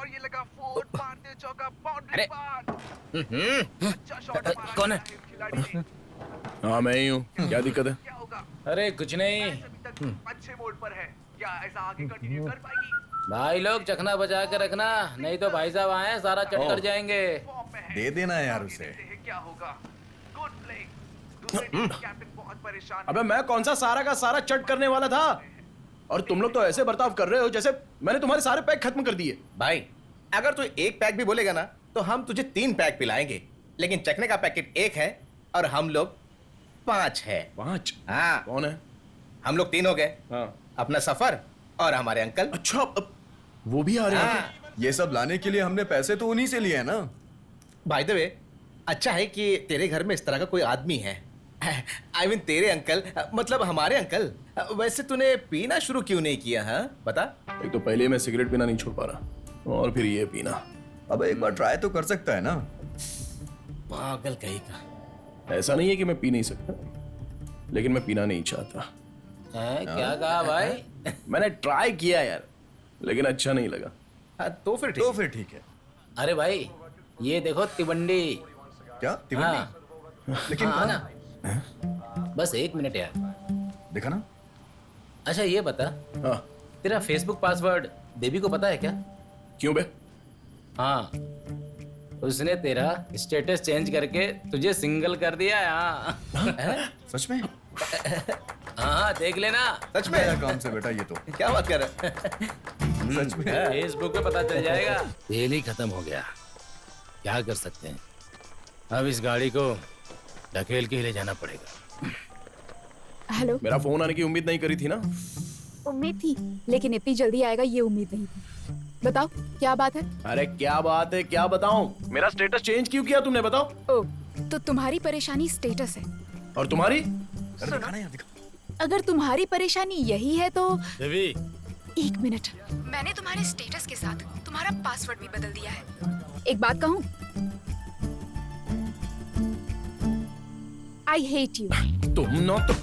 और ये लगा फोर्थ, मार दे चौका, बाउंड्री अरे पार। अच्छा शॉट मारा कौन है? खिलाड़ी ने। हाँ मैं ही हूँ, क्या दिक्कत है? क्या होगा? अरे कुछ नहीं मैच अभी तक अच्छे मोड पर है। क्या ऐसा आगे कंटिन्यू कर पाएगी? भाई लोग, चखना बचा के रखना, नहीं तो भाई साहब आए सारा चट कर जाएंगे। फॉर्म में है। दे देना यार आगे उसे। देखते हैं क्या होगा। Good playing. दूसरे टीम का कैप्टन बहुत परेशान अबे मैं कौन सा सारा का सारा चट करने वाला था? और तुम लोग तो ऐसे बर्ताव कर रहे हो जैसे मैंने तुम्हारे सारे पैक खत्म कर दिए। भाई अगर तू एक पैक भी बोलेगा ना तो हम तुझे 3 पैक पिलाएंगे, लेकिन चखने का पैकेट 1 है और हम लोग 5 है। 5? हाँ, कौन है? हम लोग 3 हो गए। हाँ। अपना सफर और हमारे अंकल। अच्छा, वो भी आ रहे हैं? हाँ। ये सब लाने के लिए हमने पैसे तो उन्हीं से लिए हैं ना। बाय द वे, अच्छा है कि तेरे घर में इस तरह का कोई आदमी है। आई मीन तेरे अंकल, मतलब हमारे अंकल। वैसे तूने पीना शुरू क्यों नहीं किया? हाँ बता। एक तो पहले मैं सिगरेट पीना नहीं छोड़ पा रहा, और फिर ये पीना। अब एक बार ट्राई तो कर सकता है ना। पागल कहीं का। ऐसा नहीं है कि मैं पी नहीं सकता, लेकिन मैं पीना नहीं चाहता। क्या कहा भाई? मैंने ट्राई किया यार, लेकिन अच्छा नहीं लगा। हाँ, तो फिर ठीक। तो फिर ठीक है। अरे भाई, ये देखो तिवंडी। क्या तिवंडी? हाँ लेकिन हाँ कौन? ना, बस 1 मिनट यार। देखा ना। अच्छा ये बता, हाँ, तेरा फेसबुक पासवर्ड बेबी को पता है क्या? क्यों बे? हाँ, उसने तेरा स्टेटस चेंज करके तुझे सिंगल कर दिया है। हाँ सच में? हाँ, देख लेना। सच में? मेरा काम से बेटा ये तो। क्या बात कर रहा है? सच में? फेसबुक पे पता चल जाएगा। तेल ही खत्म हो गया, क्या कर सकते हैं। अब इस गाड़ी को ढकेल के ही ले जाना पड़ेगा। हेलो। मेरा फोन आने की उम्मीद नहीं करी थी ना? उम्मीद थी, लेकिन इतनी जल्दी आएगा ये उम्मीद नहीं थी। बताओ क्या बात है? अरे क्या बात है, क्या बताऊं? मेरा स्टेटस चेंज क्यों किया तुमने, बताओ? ओ, तो तुम्हारी परेशानी स्टेटस है। और तुम्हारी? अरे दिखा ना यार, दिखा। अगर तुम्हारी परेशानी यही है तो देवी, 1 मिनट, मैंने तुम्हारे स्टेटस के साथ तुम्हारा पासवर्ड भी बदल दिया है। एक बात कहूँ, आई हेट यू। तुम ना तो।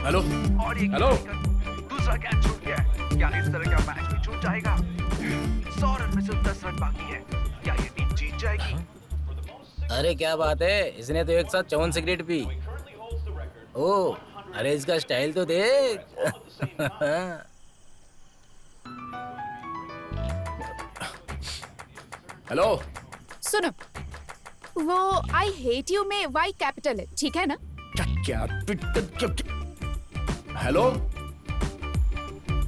हेलो और ये हेलो। दूसरा कैच छूट गया है। क्या इस तरह का मैच भी छूट जाएगा? 100 रन में सिर्फ 10 रन बाकी है। क्या ये टीम जीत जाएगी? अरे क्या बात है, इसने तो एक साथ 54 सिगरेट पी। ओ, अरे इसका स्टाइल तो देख। हेलो। सुनो, वो आई हेट यू में वाई कैपिटल है, ठीक है ना? क्या? Hello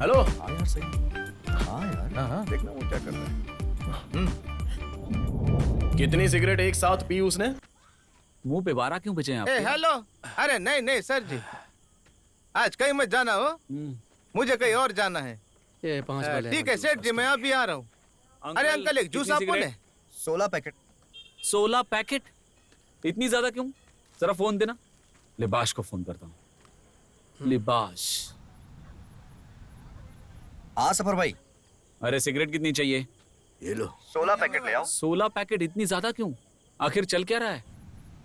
hello. हाँ यार सही। हाँ यार। हाँ। देखना वो क्या कर रहा है। कितनी सिगरेट एक साथ पी उसने? मुंह पे 12 क्यों बचे हैं आपके? हेलो। अरे नहीं नहीं सर जी, आज कहीं मत जाना हो, मुझे कहीं और जाना है। ये 5 वाले ठीक है सेठ जी, मैं अभी आ रहा हूँ। अरे अंकल, एक जूस आपको ने? 16 पैकेट। 16 पैकेट? इतनी ज्यादा क्यों? जरा फोन देना, लिबाश को फोन करता हूँ। लिबाश। हाँ सफर भाई। अरे सिगरेट कितनी चाहिए? ये लो 16 पैकेट ले आओ। 16 पैकेट इतनी ज्यादा क्यों? आखिर चल क्या रहा है?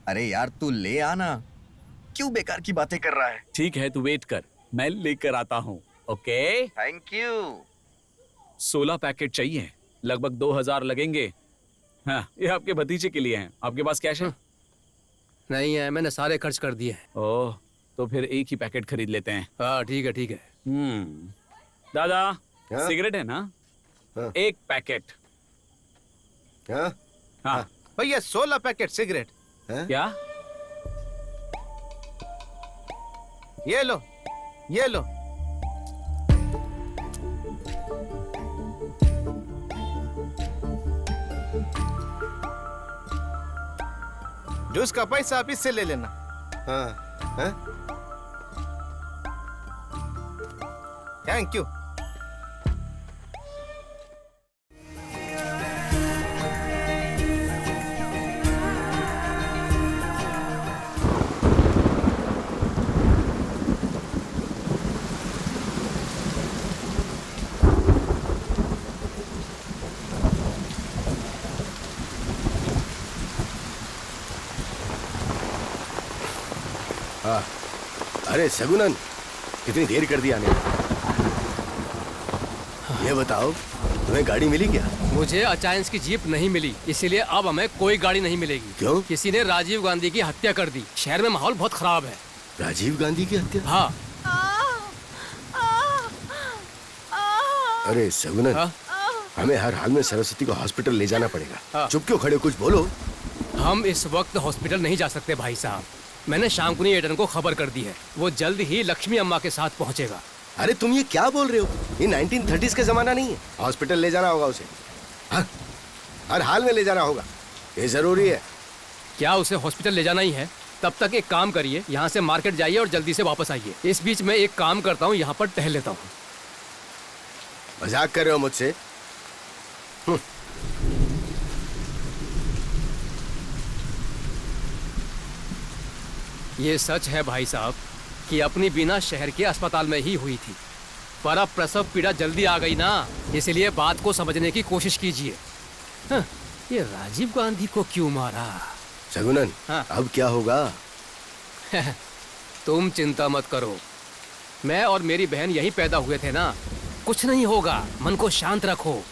अरे यार तू ले आना, क्यों बेकार की बातें कर रहा है? ठीक है, तू वेट कर, मैं लेकर आता हूँ। Okay, thank you. 16 पैकेट चाहिए, लगभग 2000 लगेंगे। हाँ, ये आपके भतीजे के लिए हैं। आपके पास कैश है? नहीं है, मैंने सारे खर्च कर दिए हैं। ओह, तो फिर एक ही पैकेट खरीद लेते हैं। हाँ ठीक है ठीक है। दादा, हाँ? सिगरेट है ना? हाँ। 1 पैकेट। हाँ? हाँ। भैया 16 पैकेट सिगरेट। क्या? ये लो, ये लो। जूस का पैसा आप इससे ले लेना। हाँ, हाँ? Thank you. हाँ। अरे सगुनन, कितनी देर कर दी आने में। ये बताओ तुम्हें गाड़ी मिली क्या? मुझे अचायंस की जीप नहीं मिली, इसीलिए अब हमें कोई गाड़ी नहीं मिलेगी। क्यों? किसी ने राजीव गांधी की हत्या कर दी। शहर में माहौल बहुत खराब है। राजीव गांधी की हत्या? हाँ। अरे सगुनन, हाँ? हमें हर हाल में सरस्वती को हॉस्पिटल ले जाना पड़ेगा। हाँ। चुप क्यों खड़े हो, कुछ बोलो। हम इस वक्त हॉस्पिटल नहीं जा सकते भाई साहब। मैंने शांकुनी एडन को खबर कर दी है, वो जल्द ही लक्ष्मी अम्मा के साथ पहुंचेगा। अरे तुम ये क्या बोल रहे हो? ये 1930s का जमाना नहीं है। हॉस्पिटल ले जाना होगा उसे। हाँ? हर हाल में ले जाना होगा, ये जरूरी है। क्या उसे हॉस्पिटल ले जाना ही है? तब तक एक काम करिए, यहाँ से मार्केट जाइए और जल्दी से वापस आइए। इस बीच में एक काम करता हूँ, यहाँ पर टहल लेता हूँ। मजाक कर रहे हो मुझसे? ये सच है भाई साहब कि अपनी बीना शहर के अस्पताल में ही हुई थी, पर अब प्रसव पीड़ा जल्दी आ गई ना, इसलिए बात को समझने की कोशिश कीजिए। हाँ, ये राजीव गांधी को क्यों मारा? सगुनन, हाँ। अब क्या होगा? तुम चिंता मत करो, मैं और मेरी बहन यहीं पैदा हुए थे ना, कुछ नहीं होगा। मन को शांत रखो।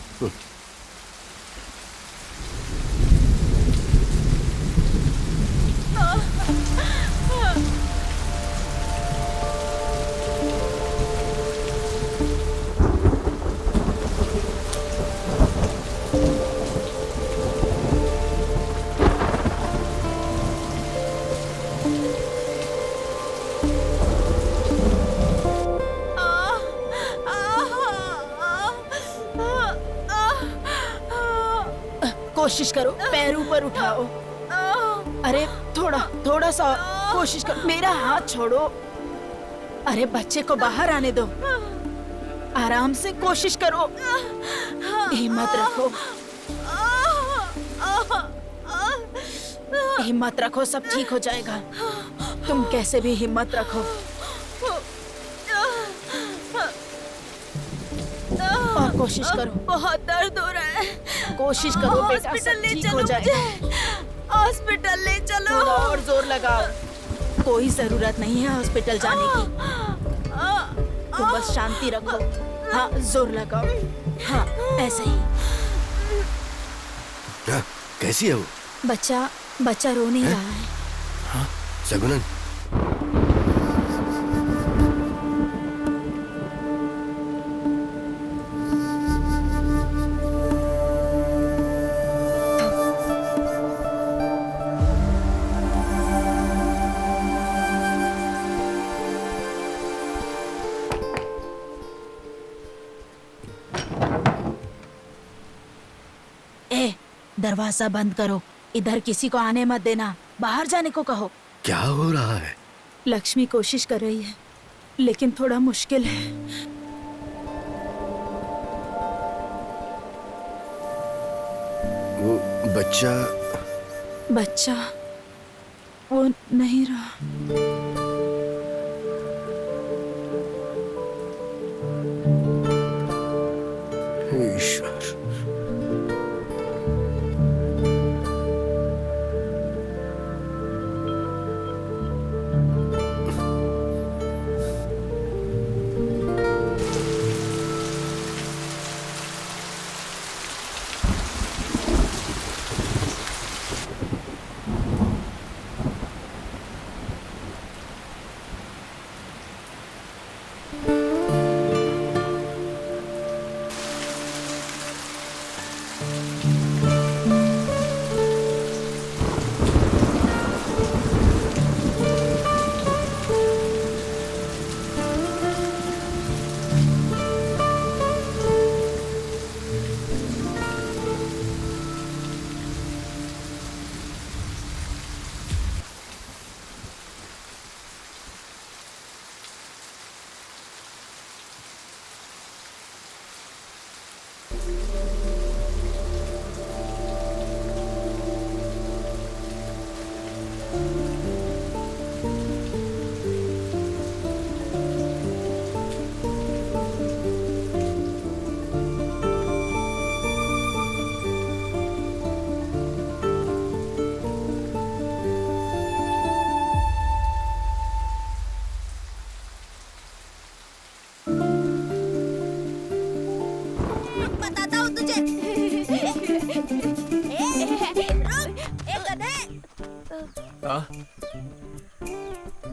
कोशिश करो, पैर ऊपर उठाओ। अरे थोड़ा सा कोशिश करो, मेरा हाथ छोड़ो। अरे बच्चे को बाहर आने दो, आराम से कोशिश करो, हिम्मत रखो, हिम्मत रखो, सब ठीक हो जाएगा। तुम कैसे भी हिम्मत रखो और कोशिश करो। बहुत दर्द हो रहा है। कोशिश करो बेटा, सब ठीक हो जाएगा। हॉस्पिटल ले चलो। थोड़ा और जोर लगाओ। कोई जरूरत नहीं है हॉस्पिटल जाने की, तुम बस शांति रखो। हाँ, जोर लगाओ। हाँ, ऐसे ही। हाँ, कैसी है वो? बच्चा रो नहीं रहा है। हाँ, सगुनन, दरवाजा बंद करो, इधर किसी को आने मत देना, बाहर जाने को कहो। क्या हो रहा है? लक्ष्मी कोशिश कर रही है, लेकिन थोड़ा मुश्किल है। वो बच्चा वो नहीं रहा। ईश्वर,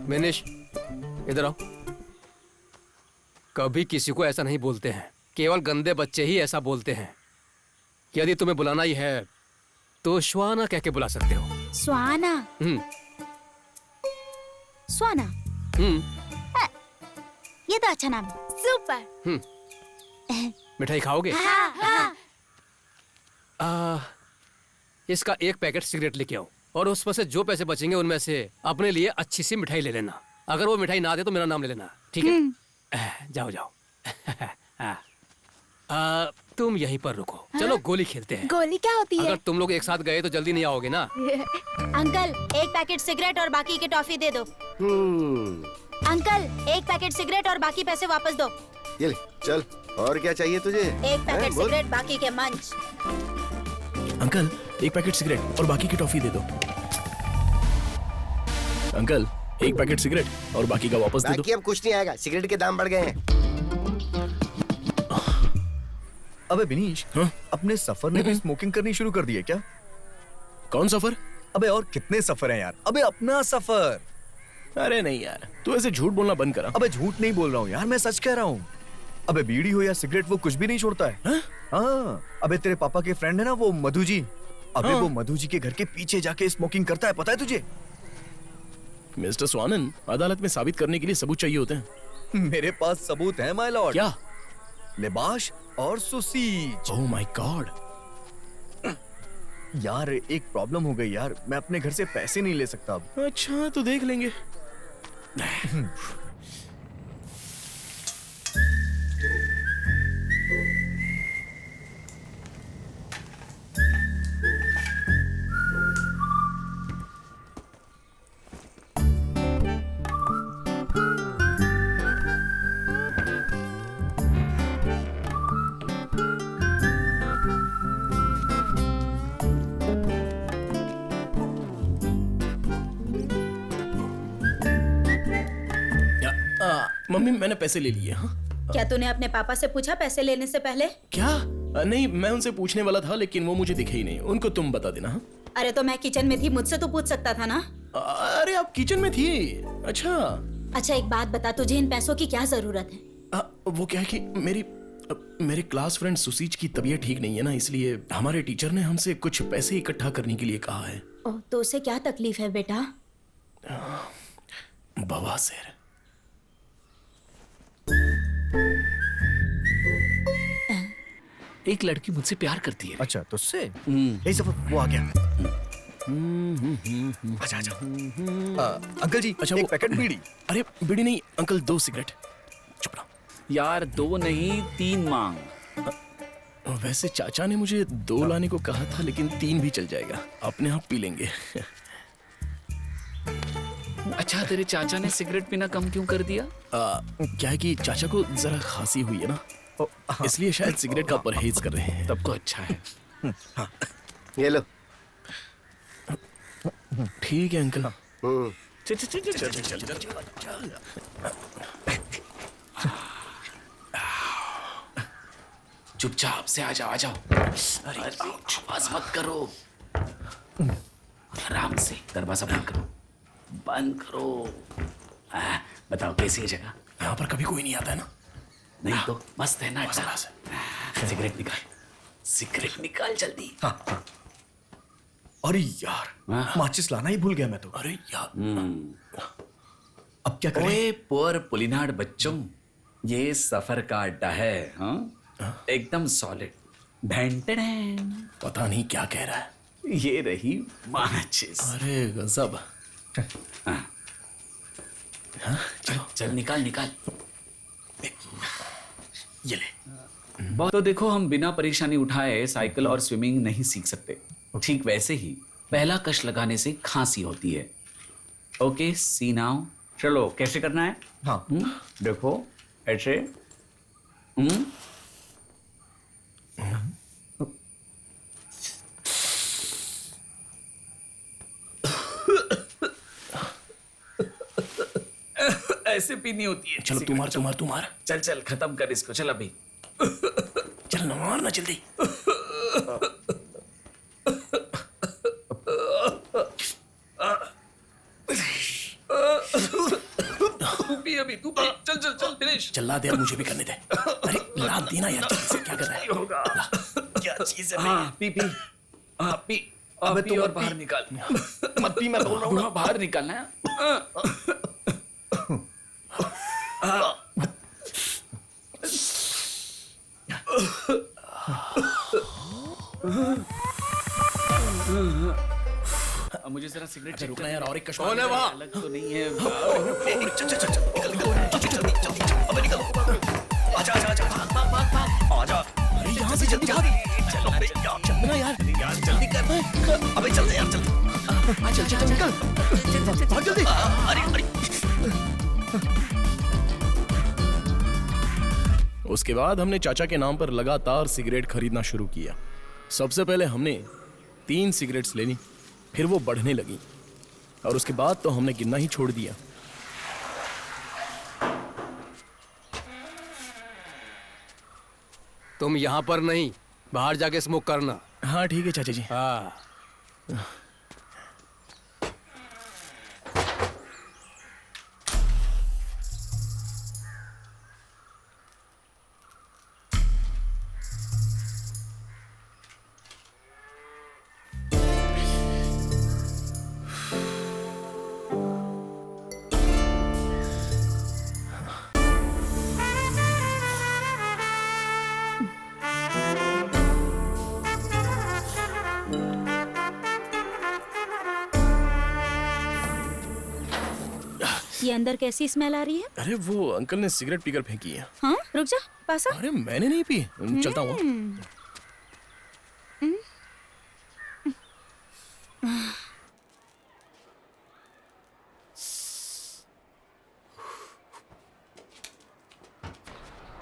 मिनिश, इधर आओ। कभी किसी को ऐसा नहीं बोलते हैं, केवल गंदे बच्चे ही ऐसा बोलते हैं। यदि तुम्हें बुलाना ही है तो श्वाना कह के बुला सकते हो। स्वाना। स्वाना। ये तो अच्छा नाम है। सुपर। मिठाई खाओगे? हाँ। इसका एक पैकेट सिगरेट लेके आओ और उसमें से जो पैसे बचेंगे उनमें से अपने लिए अच्छी सी मिठाई ले लेना। अगर वो मिठाई ना दे तो मेरा नाम ले लेना, ठीक है? जाओ जाओ। तुम यहीं पर रुको। चलो गोली खेलते हैं। गोली क्या होती है? अगर तुम लोग एक साथ गए तो जल्दी नहीं आओगे ना। अंकल, एक पैकेट सिगरेट और बाकी के टॉफी दे दो। अंकल, एक पैकेट सिगरेट और बाकी पैसे वापस दो। ये ले, चल। और क्या चाहिए तुझे? एक पैकेट सिगरेट, बाकी के मंच। अंकल, एक पैकेट सिगरेट और बाकी की टॉफी दे दो। अंकल, एक पैकेट सिगरेट और बाकी का वापस दे दो। बाकी अब कुछ नहीं आएगा, सिगरेट के दाम बढ़ गए हैं। अबे विनीश, अपने सफर ने भी स्मोकिंग करनी शुरू कर दी है क्या? कौन सफर? अबे और कितने सफर हैं यार? अबे अपना सफर। अरे नहीं यार, तू ऐसे झूठ बोलना बंद करा। अबे झूठ नहीं बोल रहा हूँ यार, मैं सच कह रहा हूँ। अबे बीड़ी हो या सिगरेट, वो कुछ भी नहीं छोड़ता है। हाँ, अबे तेरे पापा के फ्रेंड है ना वो मधु जी, अबे वो मधु जी के घर के पीछे जाके स्मोकिंग करता है, पता है तुझे? मिस्टर स्वानंद, अदालत में साबित करने के लिए सबूत चाहिए होते हैं। मेरे पास सबूत है माय लॉर्ड। क्या? लिबाश और सुसीज। Oh my God. यार एक प्रॉब्लम हो गई यार, मैं अपने घर से पैसे नहीं ले सकता अब। अच्छा तो देख लेंगे। मम्मी, मैंने पैसे ले लिए। हाँ? क्या तूने अपने पापा से पूछा पैसे लेने से पहले? क्या? नहीं, मैं उनसे पूछने वाला था लेकिन वो मुझे दिखे ही नहीं। उनको तुम बता देना। हाँ? अरे तो मैं किचन में थी, मुझसे तो पूछ सकता था ना। अरे आप किचन में थी? अच्छा। अच्छा एक बात बता, तुझे इन पैसों की क्या जरूरत है? वो क्या है कि मेरे क्लास फ्रेंड सुसीज की तबीयत ठीक नहीं है ना, इसलिए हमारे टीचर ने हमसे कुछ पैसे इकट्ठा करने के लिए कहा है। ओह, तो उसे क्या तकलीफ है बेटा? बवासीर। एक लड़की मुझसे प्यार करती है। अच्छा, तो उससे यही सफर वो आ गया। अच्छा अच्छा। अंकल जी, अच्छा, एक वो पैकेट बीड़ी। अरे बीड़ी नहीं अंकल, 2 सिगरेट। चुप रहो यार, 2 नहीं 3 मांग। वैसे चाचा ने मुझे 2 लाने को कहा था, लेकिन 3 भी चल जाएगा, अपने आप पी लेंगे। अच्छा, तेरे चाचा ने सिगरेट पीना कम क्यों कर दिया? क्या है कि चाचा को जरा खांसी हुई है ना, इसलिए शायद सिगरेट का परहेज कर रहे हैं। तब तो अच्छा है। हाँ। ये लो। ठीक है अंकल। चल चल चल चल चल चल चल। चुपचाप से आ जाओ, आ जाओ। अरे आवाज मत करो, आराम से। दरवाजा बंद करो, बंद करो। बताओ कैसी है जगह? यहाँ पर कभी कोई नहीं आता है ना? नहीं तो मस्त है ना। सिगरेट निकाल, सिगरेट निकाल जल्दी। हाँ। अरे यार, माचिस लाना ही भूल गया मैं तो। अरे यार, अब क्या करें? ओए पोर पुलिनाड बच्चों, ये सफर का अड्डा है। हाँ, एकदम सॉलिड। पता नहीं क्या कह रहा है। ये रही माचिस। अरे गजब। चलो चल, निकाल निकाल। ये ले। तो देखो, हम बिना परेशानी उठाए साइकिल और स्विमिंग नहीं सीख सकते। ठीक वैसे ही पहला कश लगाने से खांसी होती है। ओके, सी नाउ। चलो, कैसे करना है? हाँ। देखो ऐसे। ऐसे पीनी होती है। चलो तुम्हार। चल चल, खत्म कर इसको। चल अभी। चल मार ना जल्दी। अभी तू पी। चल चल चल दिनेश। चला दे, अब मुझे भी करने दे। अरे ला देना यार, जल्दी से, क्या कर रहा है? होगा क्या चीज है? हाँ पी पी। हाँ पी। अबे पी तू और मत बाहर पी। निकाल। मत पी, मैं बोल रहा हूँ। हाँ, बाहर निकालना है। मुझे जरा सिगरेट चेक रुकना यार, और एक कश्मीर कौन है वहाँ? अलग तो नहीं है। चल चल चल, निकल निकल, जल्दी अबे निकल, आजा आजा आजा, भाग भाग भाग भाग, आजा। अरे यहाँ से जल्दी भाग, चलो अबे यार, चल ना यार जल्दी कर, अबे चल यार चल, चल चल चल निकल, भाग जल्दी। अरे अरे। उसके बाद हमने चाचा के नाम पर लगातार सिगरेट खरीदना शुरू किया। सबसे पहले हमने 3 सिगरेट्स लेनी, फिर वो बढ़ने लगी, और उसके बाद तो हमने गिनना ही छोड़ दिया। तुम यहाँ पर नहीं, बाहर जाके स्मोक करना। हाँ ठीक है चाचा जी। हाँ। ये अंदर कैसी स्मेल आ रही है? अरे वो अंकल ने सिगरेट पीकर फेंकी है। हाँ रुक जा, पास आ। अरे मैंने नहीं पी, चलता हूँ।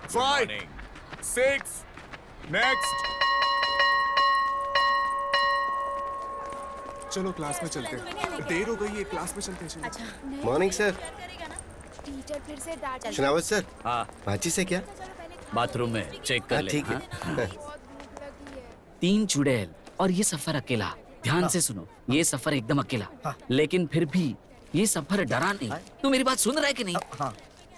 Five, 6, next. चलो क्लास में चलते हैं, देर हो गई है, क्लास में चलते हैं। अच्छा मॉर्निंग सर। टीचर फिर से डांट शनावत सर। हाँ माची से क्या? बाथरूम में चेक कर ले। ठीक है। बहुत भूख लगी है। 3 चुड़ैल और ये सफर अकेला। ध्यान से सुनो, ये सफर एकदम अकेला, लेकिन फिर भी ये सफर डरा नहीं। तू मेरी बात सुन रहा है कि नहीं?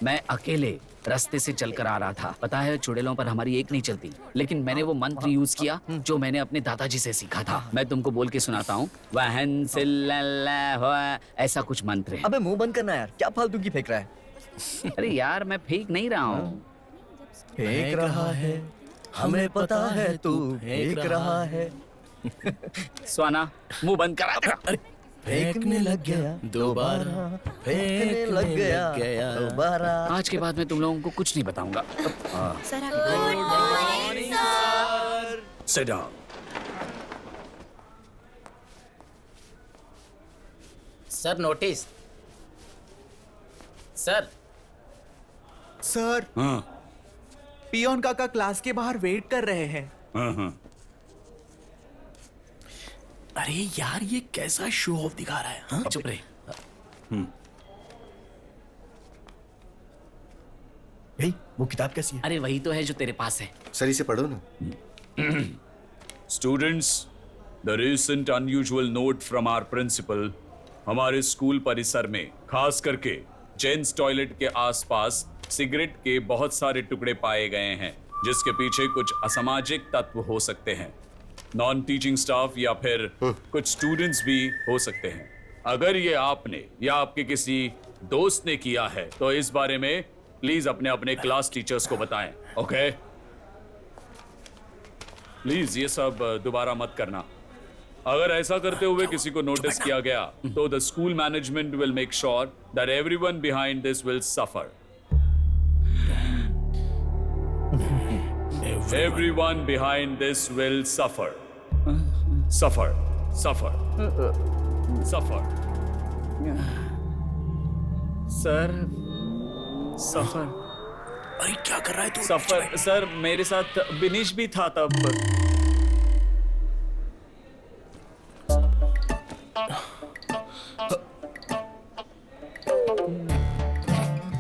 मैं अकेले रास्ते से चलकर आ रहा था। पता है चुड़ैलों पर हमारी एक नहीं चलती, लेकिन मैंने वो मंत्र यूज किया जो मैंने अपने दादाजी से सीखा था। मैं तुमको बोल के सुनाता हूँ। वहन सिल्लल्लाहु, ऐसा कुछ मंत्र है। अबे मुंह बंद करना यार, क्या फालतू की फेंक रहा है? अरे यार मैं फेंक नहीं रहा हूँ। फेंक रहा है, हमें पता है तू फेंक रहा है। स्वाना मुंह बंद करा। फेंकने लग गया दोबारा, फेंकने लग गया दोबारा। आज के बाद मैं तुम लोगों को कुछ नहीं बताऊंगा। Sir Sit down. Sir notice. Sir sir, हाँ पियोन काका क्लास के बाहर वेट कर रहे हैं। हाँ। अरे यार ये कैसा शो ऑफ दिखा रहा है? हाँ? चुप रहे। भाई वो किताब कैसी है? अरे वही तो है जो तेरे पास है। सर इसे पढ़ो ना। Students, the recent unusual note from our principal, हमारे स्कूल परिसर में खास करके जेंट्स टॉयलेट के आसपास सिगरेट के बहुत सारे टुकड़े पाए गए हैं, जिसके पीछे कुछ असामाजिक तत्व हो सकते हैं। नॉन टीचिंग स्टाफ या फिर कुछ स्टूडेंट्स भी हो सकते हैं। अगर ये आपने या आपके किसी दोस्त ने किया है तो इस बारे में प्लीज अपने अपने क्लास टीचर्स को बताएं। ओके प्लीज ये सब दोबारा मत करना। अगर ऐसा करते हुए किसी को नोटिस किया गया तो the school management will make sure that everyone behind this will suffer. Everyone behind this will suffer. Suffer. Suffer. Suffer. Sir suffer. अरे क्या कर रहा है तू? सफर सर, मेरे साथ बिनीश भी था तब।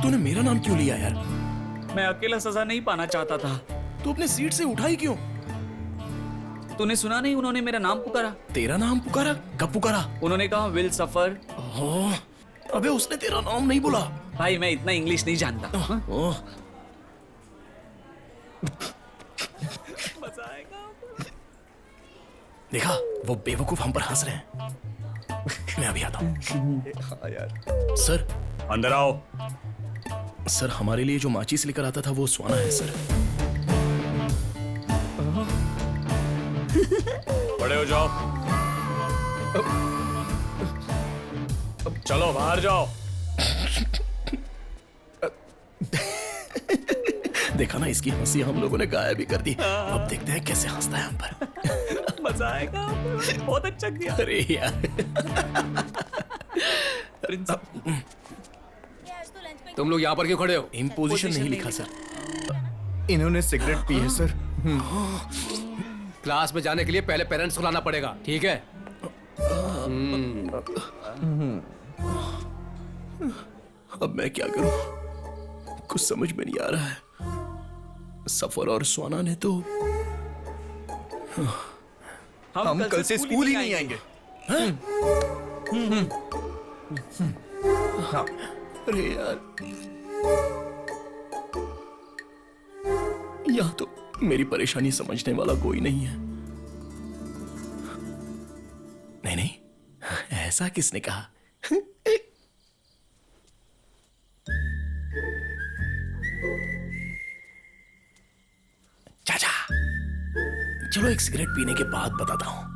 तूने मेरा नाम क्यों लिया यार? मैं अकेला सजा नहीं पाना चाहता था। तू अपने सीट से उठा ही क्यों? तूने सुना नहीं, उन्होंने मेरा नाम पुकारा। तेरा नाम पुकारा? कब पुकारा? उन्होंने कहा विल सफर। अबे उसने तेरा नाम नहीं बोला। भाई मैं इतना इंग्लिश नहीं जानता। मजा आएगा। देखा, वो बेवकूफ हम पर हंस रहे हैं। मैं अभी आता हूँ। हाँ यार। सर अंदर आओ। सर हमारे लिए जो माचिस लेकर आता था वो स्वाना है सर। बड़े हो जाओ। चलो बाहर जाओ। देखा ना, इसकी हंसी हम लोगों ने गायब भी कर दी। अब देखते हैं कैसे हंसता है हम पर। मजा आएगा। बहुत अच्छा किया। अरे यार। तुम लोग यहाँ पर क्यों खड़े हो? इम्पोजिशन नहीं लिखा सर। इन्होंने सिगरेट पी है सर। क्लास में जाने के लिए पहले पेरेंट्स को लाना पड़ेगा, ठीक है? अब मैं क्या करूं? कुछ समझ में नहीं आ रहा है। सफर और स्वाना ने तो हम कल से स्कूल ही नहीं आएंगे। हाँ। अरे यार, यहाँ तो मेरी परेशानी समझने वाला कोई नहीं है। नहीं नहीं, ऐसा किसने कहा? चाचा, चलो एक सिगरेट पीने के बाद बताता हूं।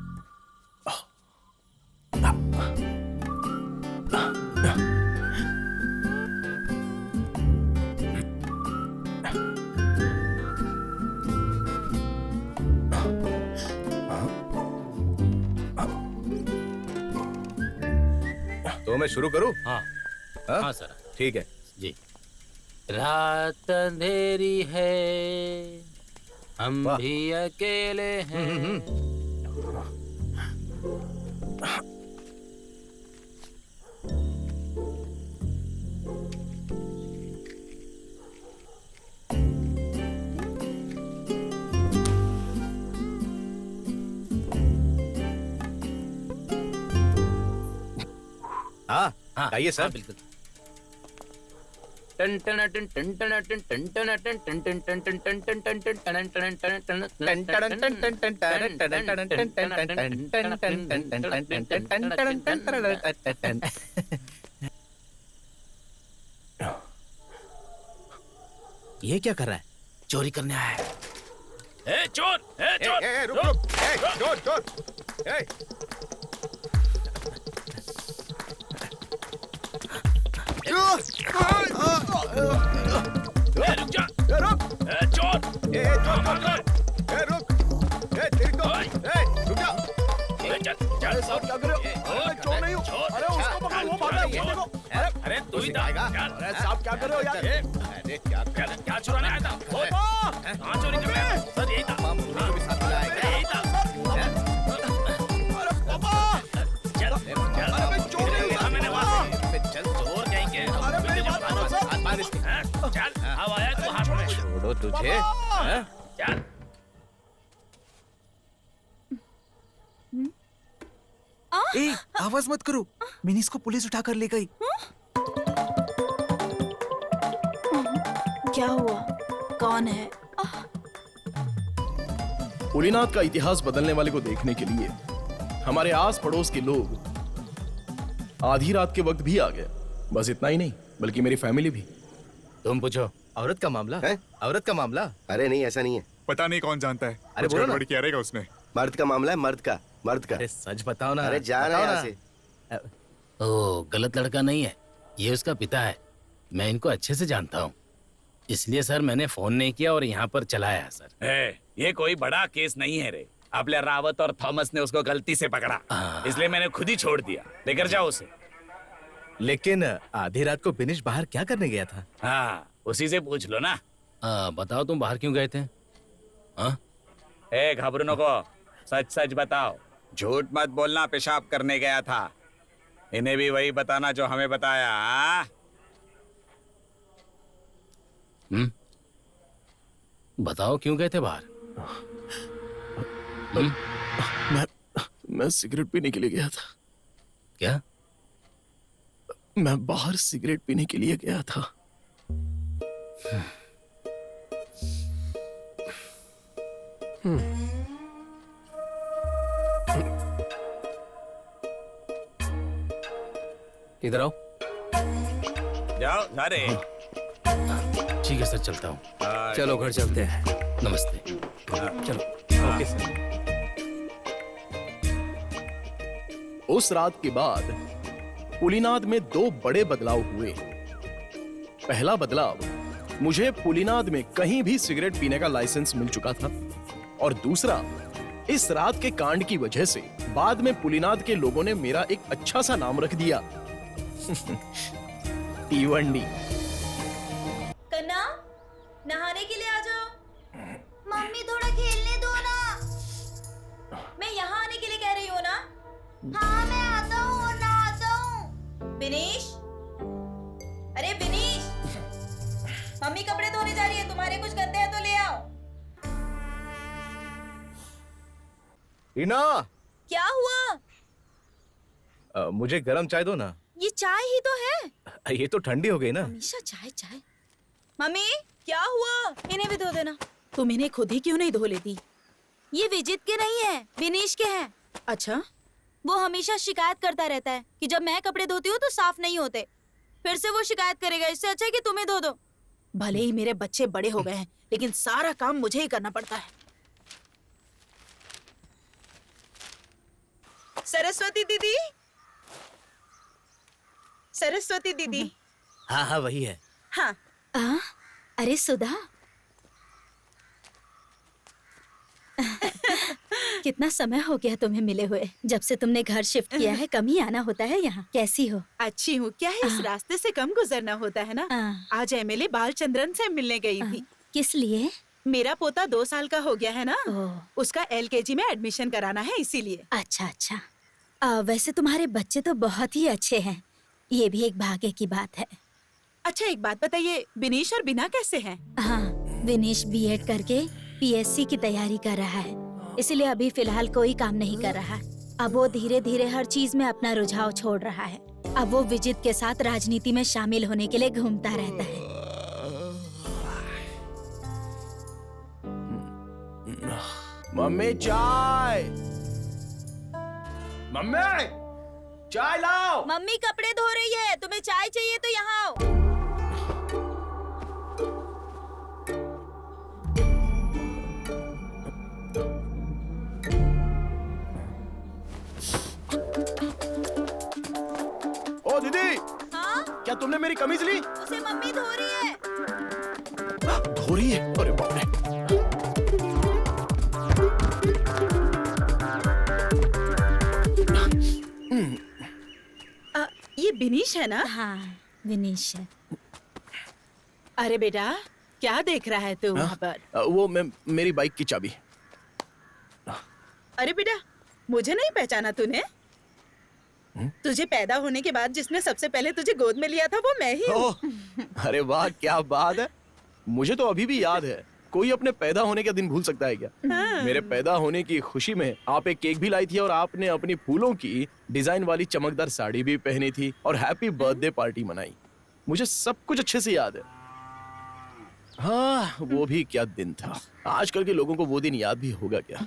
तो मैं शुरू करूं? हाँ हाँ सर। ठीक है जी। रात अंधेरी है, हम भी अकेले हैं। हाँ गाइए सर। बिल्कुल। ये क्या कर रहा है? चोरी करने आया है। ए चोर! ए चोर! रुक रुक! चोर चोर! रुक जा! चोर! रुक! तेरी तो! रुक जा! चल साहब क्या कर रहे हो? चोर नहीं हूँ। अरे उसको पकड़ो, वो भाग रहा है, वो देखो। अरे तू ही था। अरे साहब क्या कर रहे हो यार? अरे क्या चुराने आया था? कहाँ चोरी कर रहा है? सर यही था। को भी साथ लाएगा। यही था। अरे पापा! चल अरे मैं चोर नहीं हूँ। मैंने वहाँ चल चोर कहीं के। अरे मेरी बात मानो सर। चल अब आया तू हाथ में। छोड़ो तुझे। चल ए, आवाज मत करो। मिनीस को पुलिस उठाकर ले गई। क्या हुआ? कौन है? उलीनाथ का इतिहास बदलने वाले को देखने के लिए हमारे आस पड़ोस के लोग आधी रात के वक्त भी आ गए। बस इतना ही नहीं, बल्कि मेरी फैमिली भी। तुम पूछो। औरत का मामला है? औरत का मामला? अरे नहीं, ऐसा नहीं है। पता नहीं कौन जानता है। अरे बोलो ना। क्या रहेगा उसमें? मर्द का मामला है, मर्द का। अरे सच बताओ ना। अरे जा रहा है यहाँ से। ओ, गलत लड़का नहीं है, ये उसका पिता है। मैं इनको अच्छे से जानता हूँ, इसलिए सर मैंने फोन नहीं किया और यहाँ पर चला आया सर। ये कोई बड़ा केस नहीं है रे। आपले रावत और थॉमस ने उसको गलती से पकड़ा, इसलिए मैंने खुद ही छोड़ दिया। लेकर जाओ उसे। लेकिन आधी रात को बिनिश बाहर क्या करने गया था? हाँ, उसी से पूछ लो ना। बताओ तुम बाहर क्यों गए थे? घबरू नको, सच सच बताओ। झूठ मत बोलना। पेशाब करने गया था। इन्हें भी वही बताना जो हमें बताया। बताओ क्यों गए थे बाहर? मैं सिगरेट पीने के लिए गया था। क्या? मैं बाहर सिगरेट पीने के लिए गया था। इधर आओ। जाओ जा रहे हैं। ठीक है सर, चलता हूँ। चलो घर चलते हैं। नमस्ते। चलो। Okay sir. उस रात के बाद पुलिनाद में 2 बड़े बदलाव हुए। पहला बदलाव, मुझे पुलिनाद में कहीं भी सिगरेट पीने का लाइसेंस मिल चुका था, और दूसरा, इस रात के कांड की वजह से बाद में पुलिनाद के लोगों ने मेरा एक अच्छा सा नाम रख दिया, तीवंडी। कन्ना, नहाने के लिए आ जाओ। मम्मी थोड़ा खेलने दो ना। मैं यहाँ आने के लिए कह रही हूँ ना। हाँ मैं आता हूँ और नहाता हूँ। विनीश, अरे विनीश, मम्मी कपड़े धोने जा रही है, तुम्हारे कुछ गंदे हैं तो ले आओ। रीना, क्या हुआ? मुझे गरम चाय दो ना। ये चाय ही तो है। ये तो ठंडी हो गई ना। हमेशा चाय चाय। मम्मी क्या हुआ? इन्हें भी धो देना। तुम इन्हें खुद ही क्यों नहीं धो लेती? ये विजित के नहीं है, विनीश के हैं। अच्छा? वो हमेशा शिकायत करता रहता है कि जब मैं कपड़े धोती हूँ तो साफ नहीं होते। फिर से वो शिकायत करेगा, इससे अच्छा है कि तुम्हें धो दो। भले ही मेरे बच्चे बड़े हो गए हैं, लेकिन सारा काम मुझे ही करना पड़ता है। सरस्वती दीदी, सरस्वती दीदी। हाँ हाँ वही है। हाँ। अरे सुधा, कितना समय हो गया तुम्हें मिले हुए। जब से तुमने घर शिफ्ट किया है कम ही आना होता है यहाँ। कैसी हो? अच्छी हूँ। क्या है, इस रास्ते से कम गुजरना होता है ना। आज एमएलए बालचंद्रन से मिलने गई थी। किस लिए? मेरा पोता 2 साल का हो गया है ना, उसका LKG में एडमिशन कराना है, इसीलिए। अच्छा अच्छा। वैसे तुम्हारे बच्चे तो बहुत ही अच्छे हैं, ये भी एक भाग्य की बात है। अच्छा एक बात बताइए, विनीश और बिना कैसे हैं? हाँ, विनीश B.Ed करके PSC की तैयारी कर रहा है, इसलिए अभी फिलहाल कोई काम नहीं कर रहा। अब वो धीरे धीरे हर चीज में अपना रुझाव छोड़ रहा है। अब वो विजित के साथ राजनीति में शामिल होने के लिए घूमता रहता है। मम्मी चाय, मम्मी चाय लाओ। मम्मी कपड़े धो रही है, तुम्हें चाय चाहिए तो यहाँ आओ। ओ दीदी। हाँ? क्या तुमने मेरी कमीज ली? उसे मम्मी धो रही है। धो रही है? अरे बाप रे। ये विनीश है ना? हाँ विनीश है। अरे बेटा क्या देख रहा है तू वहाँ पर? वो मेरी बाइक की चाबी। अरे बेटा मुझे नहीं पहचाना तूने? तुझे पैदा होने के बाद जिसने सबसे पहले तुझे गोद में लिया था वो मैं ही हूँ। अरे वाह क्या बात है, मुझे तो अभी भी याद है। कोई अपने पैदा होने का दिन भूल सकता है क्या? मेरे पैदा होने की खुशी में आप एक केक भी लाई थी और आपने अपनी फूलों की डिजाइन वाली चमकदार साड़ी भी पहनी थी और हैप्पी बर्थडे पार्टी मनाई। मुझे सब कुछ अच्छे से याद है। हाँ वो भी क्या दिन था। आजकल के लोगों को वो दिन याद भी होगा क्या,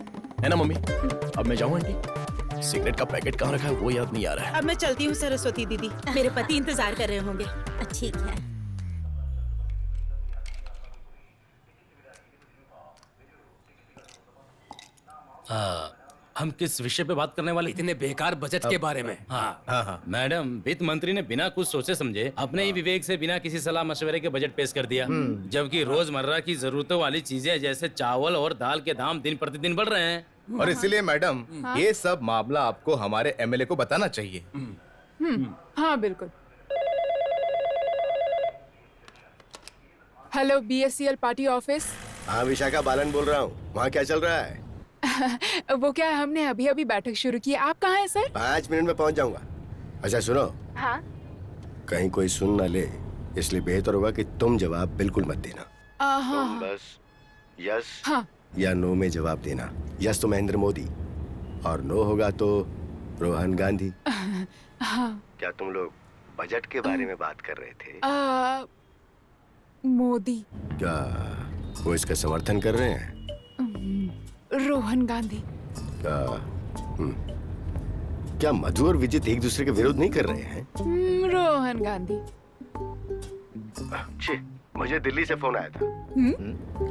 है ना मम्मी? अब मैं जाऊँ आंटी? सिगरेट का पैकेट कहाँ रखा है वो याद नहीं आ रहा है। अब मैं चलती हूँ सरस्वती दीदी, मेरे पति इंतजार कर रहे होंगे। ठीक है। हम किस विषय पे बात करने वाले? इतने बेकार बजट के बारे में। हाँ मैडम, वित्त मंत्री ने बिना कुछ सोचे समझे अपने ही विवेक से बिना किसी सलाह मशवरे के बजट पेश कर दिया, जबकि रोजमर्रा की जरूरतों वाली चीजें जैसे चावल और दाल के दाम दिन प्रतिदिन बढ़ रहे हैं। और इसीलिए मैडम ये सब मामला आपको हमारे MLA को बताना चाहिए। हाँ बिल्कुल। Hello BSCL party office. हाँ विशाखा बालन बोल रहा हूँ, वहाँ क्या चल रहा है? वो क्या है, हमने अभी अभी बैठक शुरू की है। आप कहाँ हैं सर? 5 मिनट में पहुँच जाऊंगा। अच्छा सुनो, हाँ कहीं कोई सुन ना ले, इसलिए बेहतर होगा कि तुम जवाब बिल्कुल मत देना। हाँ तुम बस यस हाँ या नो में जवाब देना। यस तो महेंद्र मोदी और नो होगा तो रोहन गांधी। हाँ। क्या तुम लोग बजट के बारे में बात कर रहे थे? मोदी। क्या वो इसका समर्थन कर रहे हैं? रोहन गांधी। क्या मधु और विजित एक दूसरे के विरोध नहीं कर रहे हैं? रोहन गांधी। मुझे दिल्ली से फोन आया था।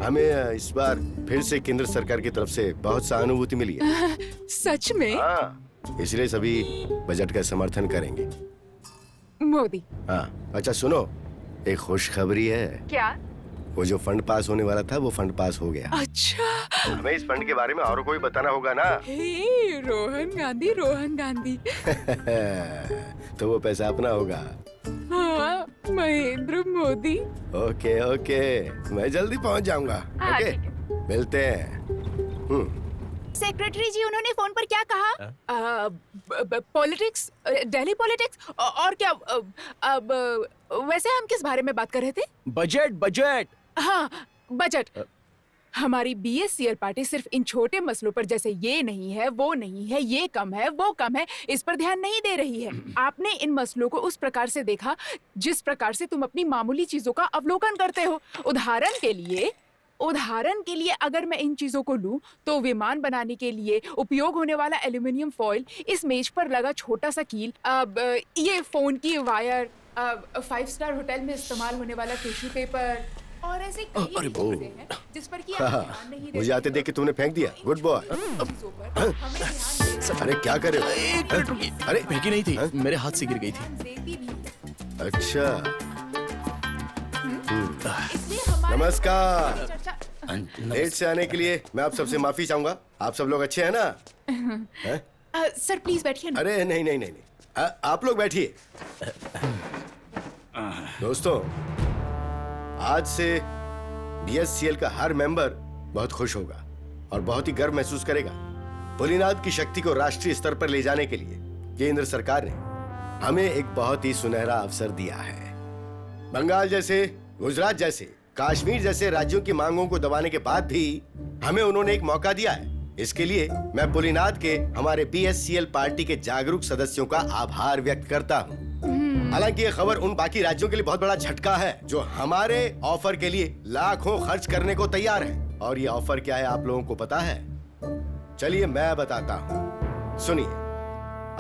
हमें इस बार फिर से केंद्र सरकार की तरफ से बहुत सहानुभूति मिली है। सच में? हाँ, इसलिए सभी बजट का समर्थन करेंगे। मोदी। हाँ, अच्छा सुनो, एक खुशखबरी है। क्या? वो जो फंड पास होने वाला था वो फंड पास हो गया। अच्छा। हमें इस फंड के बारे में और कोई बताना होगा ना। हे, रोहन गांधी, रोहन गांधी। तो वो पैसा अपना होगा। हाँ, महेंद्र मोदी। ओके ओके, मैं जल्दी पहुंच जाऊंगा। ओके, मिलते हैं। सेक्रेटरी जी, उन्होंने फोन पर क्या कहा? पॉलिटिक्स, दिल्ली पॉलिटिक्स और क्या? अब वैसे हम किस बारे में बात कर रहे थे? Budget budget. हाँ, बजट। हमारी बीएससीएल पार्टी सिर्फ इन छोटे मसलों पर, जैसे ये नहीं है, वो नहीं है, ये कम है, वो कम है, इस पर ध्यान नहीं दे रही है। आपने इन मसलों को उस प्रकार से देखा जिस प्रकार से तुम अपनी मामूली चीजों का अवलोकन करते हो। उदाहरण के लिए अगर मैं इन चीजों को लूं तो विमान बनाने के लिए उपयोग होने वाला एल्यूमिनियम फॉइल, इस मेज पर लगा छोटा सा कील, अब ये फोन की वायर, 5 स्टार होटल में इस्तेमाल होने वाला टिश्यू पेपर और ऐसे कई चीजें हैं जिस पर कि आप ध्यान नहीं देते। मुझे आते देख के तुमने फेंक दिया। Good boy. अरे क्या कर रहे हो? एक मिनट रुकिए। अरे फेंकी नहीं थी, मेरे हाथ से गिर गई थी। अच्छा। नमस्कार। लेट से आने के लिए मैं आप सबसे माफी चाहूंगा। आप सब लोग अच्छे हैं ना? सर प्लीज बैठिए ना। अरे नहीं नहीं नहीं, आप लोग बैठिए। दोस्तों, आज से बीएससीएल का हर मेंबर बहुत खुश होगा और बहुत ही गर्व महसूस करेगा। पुलिनाद की शक्ति को राष्ट्रीय स्तर पर ले जाने के लिए केंद्र सरकार ने हमें एक बहुत ही सुनहरा अवसर दिया है। बंगाल जैसे, गुजरात जैसे, कश्मीर जैसे राज्यों की मांगों को दबाने के बाद भी हमें उन्होंने एक मौका दिया है। इसके लिए मैं पुलिनाद के हमारे बीएससीएल पार्टी के जागरूक सदस्यों का आभार व्यक्त करता हूँ। हालांकि ये खबर उन बाकी राज्यों के लिए बहुत बड़ा झटका है जो हमारे ऑफर के लिए लाखों खर्च करने को तैयार है। और ये ऑफर क्या है आप लोगों को पता है? चलिए मैं बताता हूँ, सुनिए।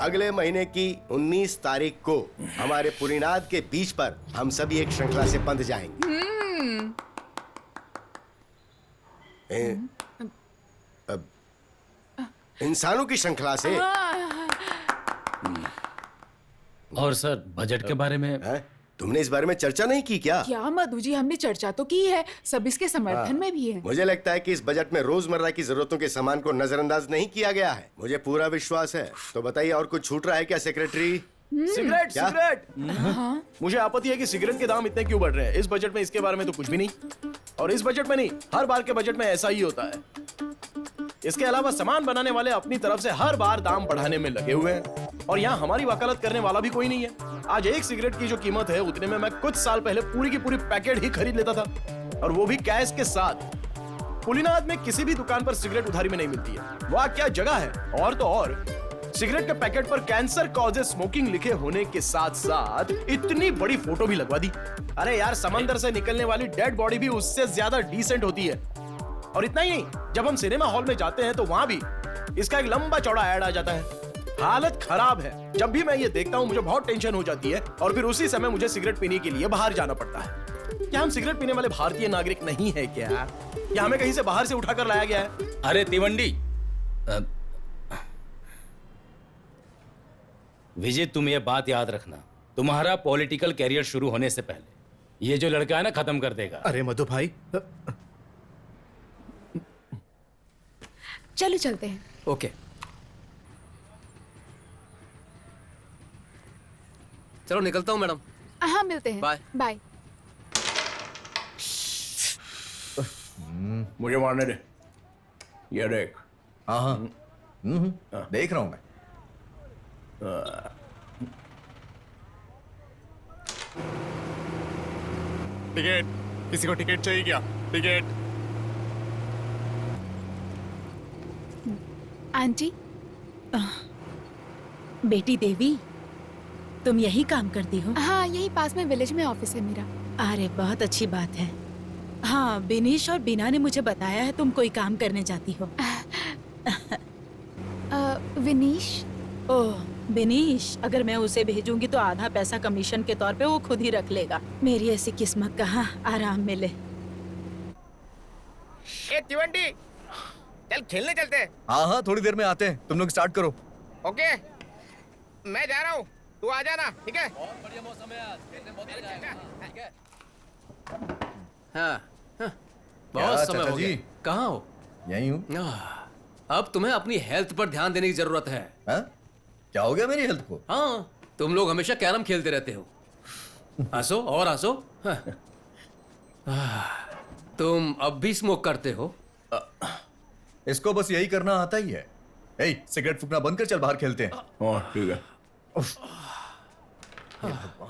अगले महीने की 19 तारीख को हमारे पुलिनाद के बीच पर हम सभी एक श्रृंखला से बंध जाएंगे। इंसानों की श्रृंखला से। और सर, बजट के बारे में तुमने इस बारे में चर्चा नहीं की क्या? क्या मधु जी, हमने चर्चा तो की है, सब इसके समर्थन में भी है। मुझे लगता है कि इस बजट में रोजमर्रा की जरूरतों के सामान को नजरअंदाज नहीं किया गया है। मुझे पूरा विश्वास है। तो बताइए, और कुछ छूट रहा है क्या सेक्रेटरी? सिगरेट क्या? सिगरेट। मुझे आपत्ति है कि सिगरेट के दाम इतने क्यों बढ़ रहे हैं। इस बजट में इसके बारे में तो कुछ भी नहीं, और इस बजट में नहीं, हर बार के बजट में ऐसा ही होता है। इसके अलावा सामान बनाने वाले अपनी तरफ से हर बार दाम बढ़ाने में लगे हुए हैं और यहाँ हमारी वकालत करने वाला भी कोई नहीं है। आज एक सिगरेट की जो कीमत है उतने में मैं कुछ साल पहले पूरी की पूरी पैकेट ही खरीद लेता था, और वो भी कैश के साथ। पुलिनाद में किसी भी दुकान पर सिगरेट उधारी में नहीं मिलती है। वाह क्या जगह है। और तो और सिगरेट के पैकेट पर कैंसर कॉजेज स्मोकिंग लिखे होने के साथ साथ इतनी बड़ी फोटो भी लगवा दी। अरे यार, समंदर से निकलने वाली डेड बॉडी भी उससे ज्यादा डिसेंट होती है। और इतना ही नहीं, जब हम सिनेमा हॉल में जाते हैं तो वहां भी इसका एक लंबा चौड़ा ऐड आ जाता है। हालत खराब है। जब भी मैं ये देखता हूँ मुझे बहुत टेंशन हो जाती है, और फिर उसी समय मुझे सिगरेट पीने के लिए बाहर जाना पड़ता है। क्या हम सिगरेट पीने वाले भारतीय नागरिक नहीं है क्या? या हमें कहीं से बाहर से उठाकर लाया गया है? अरे तिवंडी, विजय, तुम ये बात याद रखना, तुम्हारा पॉलिटिकल कैरियर शुरू होने से पहले ये जो लड़का है ना, खत्म कर देगा। अरे मधु भाई, चलो चलते हैं। ओके, चलो निकलता हूँ मैडम। हाँ, मिलते हैं। Bye bye. मुझे मारने दे। ये देख। हाँ, देख रहा हूं मैं। टिकट, किसी को टिकट चाहिए क्या? टिकट। आंटी, बेटी देवी, तुम यही काम करती हो? हाँ, यही पास में विलेज में ऑफिस है मेरा। अरे बहुत अच्छी बात है। हाँ, बिनीश और बीना ने मुझे बताया है तुम कोई काम करने जाती हो। विनीश? ओह, बिनीश, अगर मैं उसे भेजूंगी तो आधा पैसा कमीशन के तौर पे वो खुद ही रख लेगा। मेरी ऐसी किस्मत कहाँ आराम मिले। ए तिवंडी, चल खेलने चलते हैं। हाँ हाँ, थोड़ी देर में आते हैं, तुम लोग स्टार्ट करो। ओके, मैं जा रहा हूँ, तू आ जाना, ठीक है? बढ़िया मौसम है आज, खेलने बहुत मजा आएगा, ठीक है? हाँ, बहुत समय हो गया। कहाँ हो? यहीं हूँ। अब तुम्हें अपनी हेल्थ पर ध्यान देने की जरूरत है। हाँ? क्या हो गया मेरी हेल्थ को? हाँ, तुम लोग हमेशा कैरम खेलते रहते हो। हंसो और हंसो। हाँ। तुम अब भी स्मोक करते हो? इसको बस यही करना आता ही है। ए, सिगरेट फूकना बंद कर, चल बाहर खेलते हैं। हाँ ठीक है,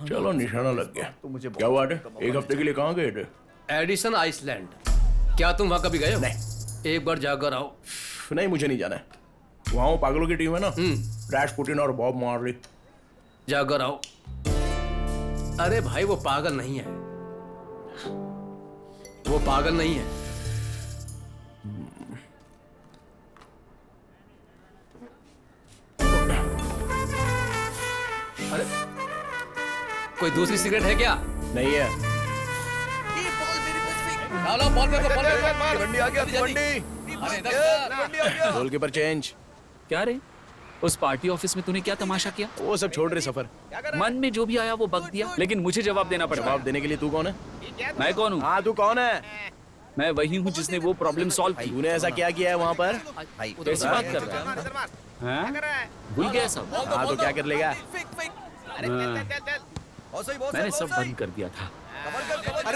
चलो निशाना लग गया। तो मुझे क्या बात है, एक हफ्ते के लिए कहाँ गए थे? Edison Iceland. क्या तुम वहां कभी गए हो? नहीं। एक बार जाकर आओ। नहीं, मुझे नहीं जाना है। वहाँ वो पागलों की टीम है ना, रैश पुटिन और बॉब मार्ली। जाकर आओ। अरे भाई, वो पागल नहीं है, वो पागल नहीं है। अरे, कोई दूसरी सिगरेट है क्या? नहीं है। बॉल पे तिवंडी आ गया, तिवंडी। Goalkeeper change. क्या रे, उस पार्टी ऑफिस में तूने क्या तमाशा किया? वो सब छोड़ रहे सफर। मन में जो भी आया वो बक दिया, लेकिन मुझे जवाब देना पड़ेगा। जवाब देने के लिए तू कौन है? मैं कौन हूँ? हाँ, तू कौन है? मैं वही हूँ जिसने वो प्रॉब्लम सॉल्व की। तूने ऐसा क्या किया है वहाँ पर? कैसी बात कर रहा है? भूल गया सब? हाँ, तो क्या कर लेगा? मैंने सब बंद कर दिया था।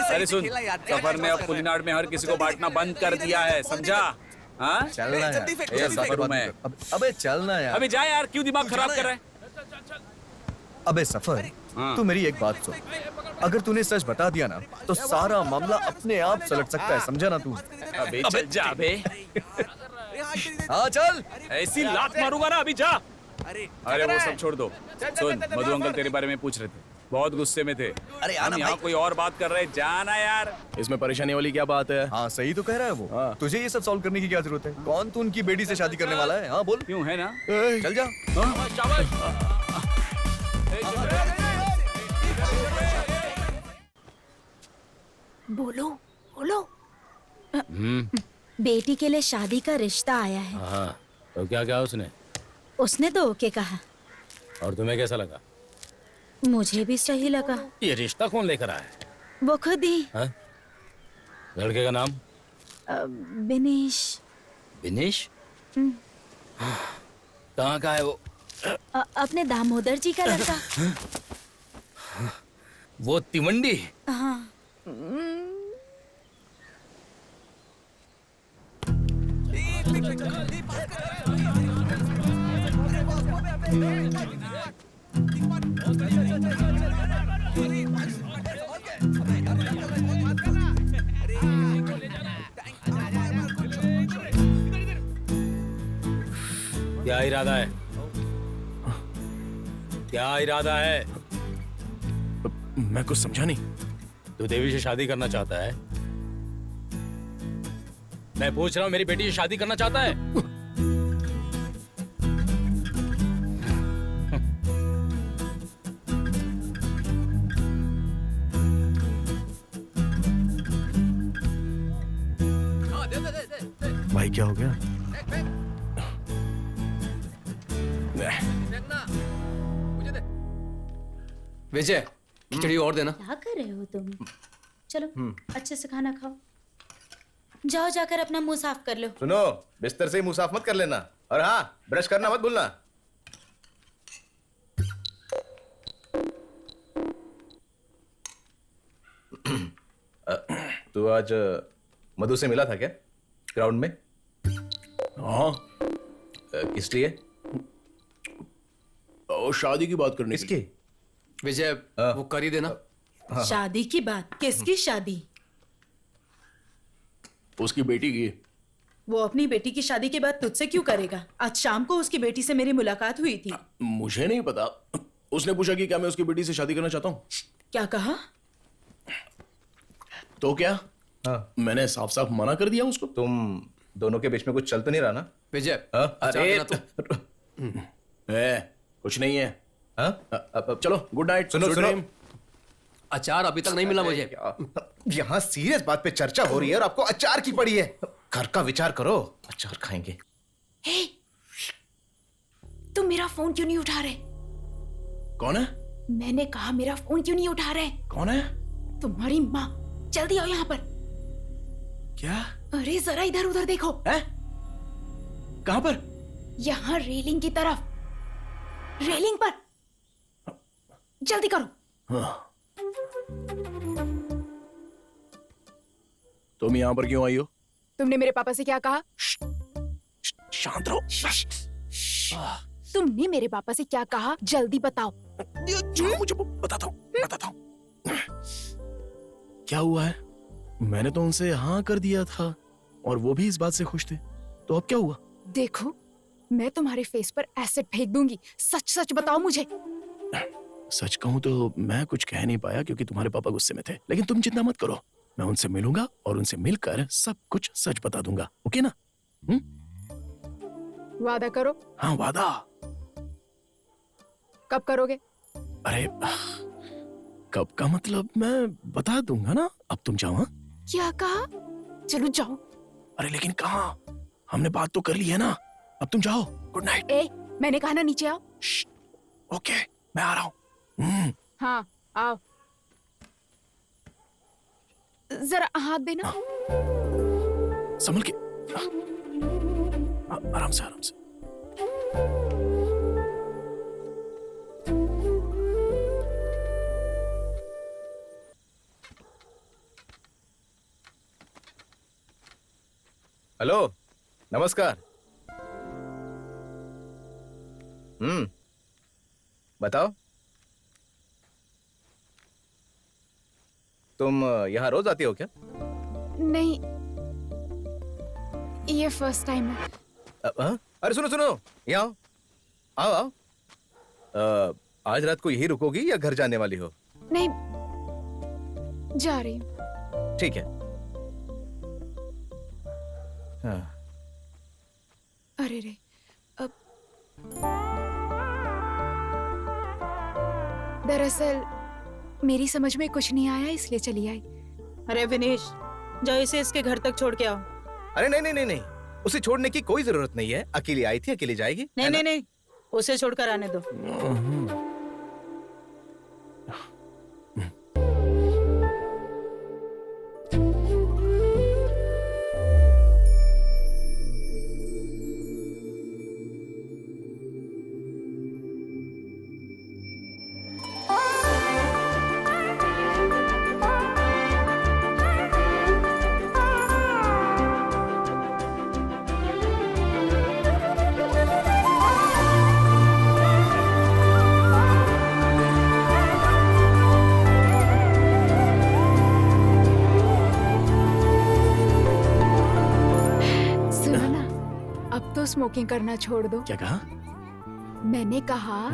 अरे सुन, सफर ने अब पुलिनाड में हर किसी को बांटना बंद कर दिया है, समझा? हाँ, चलना यार। सफर में। अबे चलना यार। अबे जा यार, क्यों दिमाग खराब कर रहा है? अबे सफर, तू मेरी एक बात सुन। अगर तूने सच बता दिया ना तो सारा मामला अपने आप सलट सकता है, समझा ना तू? अबे चल जा बे। हाँ चल। ऐसी लात मारूंगा ना, अभी जा। अरे वो सब छोड़ दो। सुन, मधु अंकल तेरे बारे में पूछ रहे थे, बहुत गुस्से में थे। अरे हम यहाँ कोई और बात कर रहे, जाना यार। इसमें परेशानी वाली क्या बात है? हाँ सही तो कह रहा है वो। हाँ। तुझे ये सब सॉल्व करने की क्या जरूरत है? कौन तू उनकी बेटी से शादी करने वाला है? हाँ बोल। क्यों है ना? चल जा। बोलो बोलो। बेटी के लिए शादी का रिश्ता आया है। हाँ, तो क्या क्या उसने? उसने तो ओके कहा। और तुम्हें कैसा लगा? मुझे भी सही लगा। ये रिश्ता कौन लेकर आया है? वो खुद ही। हाँ? लड़के का नाम? बिनीश। बिनीश? कहाँ का है वो? अपने दामोदर जी का लड़का। वो तिवंडी? हाँ। क्या इरादा है? क्या इरादा है? मैं कुछ समझा नहीं। तू देवी से शादी करना चाहता है? मैं पूछ रहा हूँ, मेरी बेटी से शादी करना चाहता है? भाई क्या हो गया? विजय, खिचड़ी और देना। क्या कर रहे हो तुम? चलो अच्छे से खाना खाओ। जाओ जाकर अपना मुंह साफ कर लो। सुनो, बिस्तर से ही मुंह साफ मत कर लेना, और हाँ, ब्रश करना मत भूलना। तू आज मधु से मिला था क्या ग्राउंड में? हाँ। किस लिए? शादी की बात करनी। किसकी? विजय, वो कर ही देना। शादी की बात? किसकी शादी? उसकी बेटी की। वो अपनी बेटी की शादी के बाद तुझसे क्यों करेगा? आज शाम को उसकी बेटी से मेरी मुलाकात हुई थी। मुझे नहीं पता। उसने पूछा कि क्या मैं उसकी बेटी से शादी करना चाहता हूँ। क्या कहा? तो क्या? मैंने साफ साफ मना कर दिया उसको। तुम दोनों के बीच में कुछ चल तो नहीं रहा ना? विजय, अरे कुछ नहीं है। चलो गुड नाइट। सुनो। अचार अभी तक नहीं मिला मुझे। यहाँ सीरियस बात पे चर्चा हो रही है और आपको अचार की पड़ी है। घर का विचार करो, अचार खाएंगे। हे, तुम मेरा फोन क्यों नहीं उठा रहे? कौन है? मैंने कहा मेरा फोन क्यों नहीं उठा रहे? कौन है? तुम्हारी माँ। जल्दी आओ यहाँ पर। क्या? अरे जरा इधर उधर देखो। है? कहाँ पर? यहाँ रेलिंग की तरफ। रेलिंग पर। जल्दी करो। तुम यहाँ पर क्यों आई हो? तुमने मेरे पापा से क्या कहा? शांत रहो। तुमने मेरे पापा से क्या कहा? जल्दी बताओ। मुझे बताता हूँ। क्या हुआ है? मैंने तो उनसे हाँ कर दिया था और वो भी इस बात से खुश थे। तो अब क्या हुआ? देखो, मैं तुम्हारे फेस पर एसिड फेंक दूंगी। सच सच बताओ मुझे। सच कहूँ तो मैं कुछ कह नहीं पाया क्योंकि तुम्हारे पापा गुस्से में थे। लेकिन तुम चिंता मत करो, मैं उनसे मिलूंगा और उनसे मिलकर सब कुछ सच बता दूंगा। ओके ना? वादा करो। हाँ वादा। कब करोगे? अरे कब का मतलब मैं बता दूंगा ना। अब तुम जाओ। हाँ? क्या कहा? चलो जाओ। अरे लेकिन कहाँ? हमने बात तो कर ली है ना। अब तुम जाओ। Good night. मैंने कहा ना नीचे आओ। ओके, मैं आ रहा हूँ। हाँ आओ। जरा हाथ देना। संभल के। आराम से आराम से। हेलो, नमस्कार। बताओ। तुम यहाँ रोज आती हो क्या? नहीं, ये फर्स्ट टाइम है। अरे सुनो, यहाँ आओ। आओ। आज रात को यही रुकोगी या घर जाने वाली हो? नहीं, जा रही हूँ। ठीक है। हाँ। अरे रे, अब दरअसल मेरी समझ में कुछ नहीं आया इसलिए चली आई। अरे विनेश, जाओ इसे इसके घर तक छोड़ के आओ। अरे नहीं, उसे छोड़ने की कोई जरूरत नहीं है। अकेली आई थी, अकेली जाएगी। नहीं, उसे छोड़कर आने दो। स्मोकिंग करना छोड़ दो। क्या कहा? मैंने कहा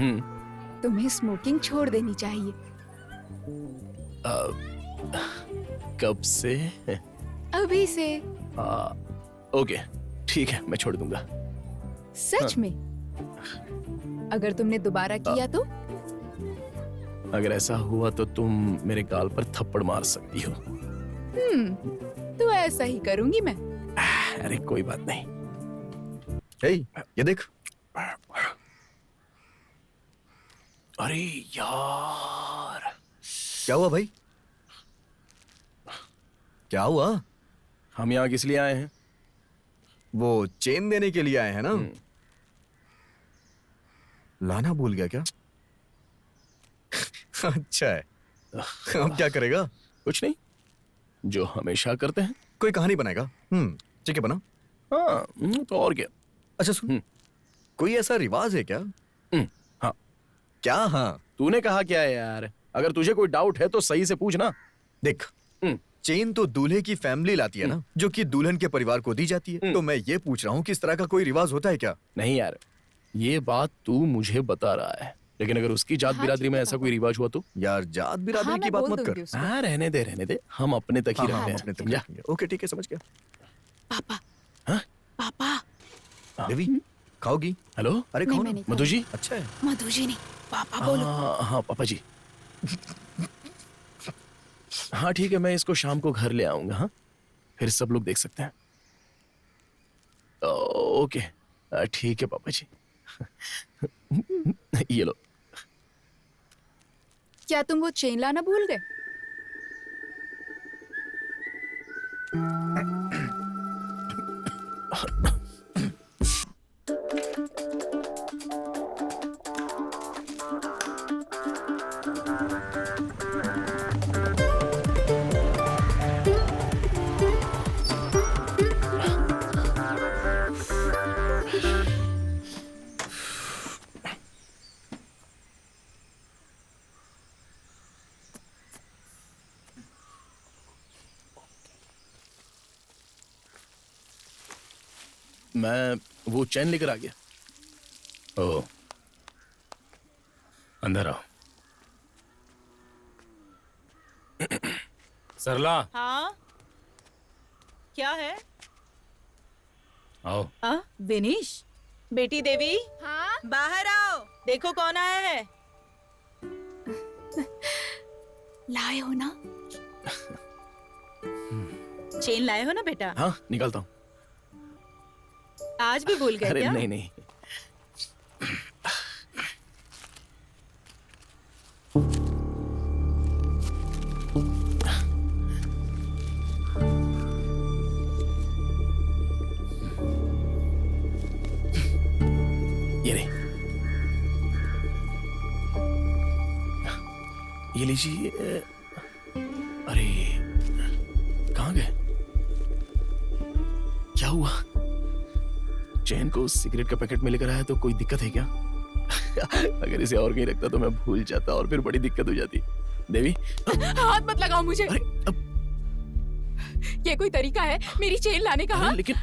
तुम्हें स्मोकिंग छोड़ देनी चाहिए। कब से? अभी से। ओके, ठीक है, मैं छोड़ दूंगा। सच में? अगर तुमने दोबारा किया तो? अगर ऐसा हुआ तो तुम मेरे गाल पर थप्पड़ मार सकती हो। तो ऐसा ही करूंगी मैं। अरे कोई बात नहीं। ये देख। अरे यार, क्या हुआ भाई? क्या हुआ? हम यहाँ किस लिए आए हैं? वो चेन देने के लिए आए हैं ना? लाना भूल गया क्या? अच्छा है। अब क्या करेगा? कुछ नहीं, जो हमेशा करते हैं। कोई कहानी बनाएगा? ठीक है, बना। हाँ, तो और क्या। अच्छा सुन, कोई ऐसा रिवाज है क्या? हाँ। क्या? हाँ, तूने कहा क्या है यार? अगर तुझे कोई डाउट है तो सही से पूछ ना। देख, चेन तो दूल्हे की फैमिली लाती है ना, जो कि दुल्हन के परिवार को दी जाती है। तो मैं ये पूछ रहा हूँ कि इस तरह का कोई रिवाज होता है क्या? नहीं यार, ये बात तू मुझे बता रहा है, लेकिन अगर उसकी जात बिरादरी में ऐसा कोई रिवाज हुआ तो? यार जात बिरादरी की बात मत कर। हाँ रहने दे, हम अपने तक ही रहते हैं, अपने तक समझा? रखेंगे। ओके ठीक है, समझ गया। पापा। हाँ? पापा। देवी खाओगी? हेलो, अरे नहीं, खाओ मैं ना। नहीं मधु जी। अच्छा है। मधु जी नहीं, पापा बोलो। हाँ पापा जी। हाँ ठीक है, मैं इसको शाम को घर ले आऊंगा। हाँ, फिर सब लोग देख सकते हैं। ओके ठीक है पापा जी। ये लो। क्या तुम वो चेन लाना भूल गए? मैं वो चैन लेकर आ गया। ओ, अंदर आओ। सरला, हाँ क्या है? आओ। विनीश, बेटी देवी, हाँ बाहर आओ, देखो कौन आया है। लाए हो ना? चेन लाए हो ना बेटा? हाँ निकालता हूँ। आज भी भूल गए अरे क्या? नहीं। ये लीजिए। अरे कहाँ गए? क्या हुआ? चैन को सिगरेट का पैकेट में लेकर आया तो कोई दिक्कत है क्या? अगर इसे और कहीं रखता तो मैं भूल जाता और फिर बड़ी दिक्कत हो जाती। देवी हाथ मत लगाओ मुझे। ये कोई तरीका है मेरी चेन लाने का? हाँ? लेकिन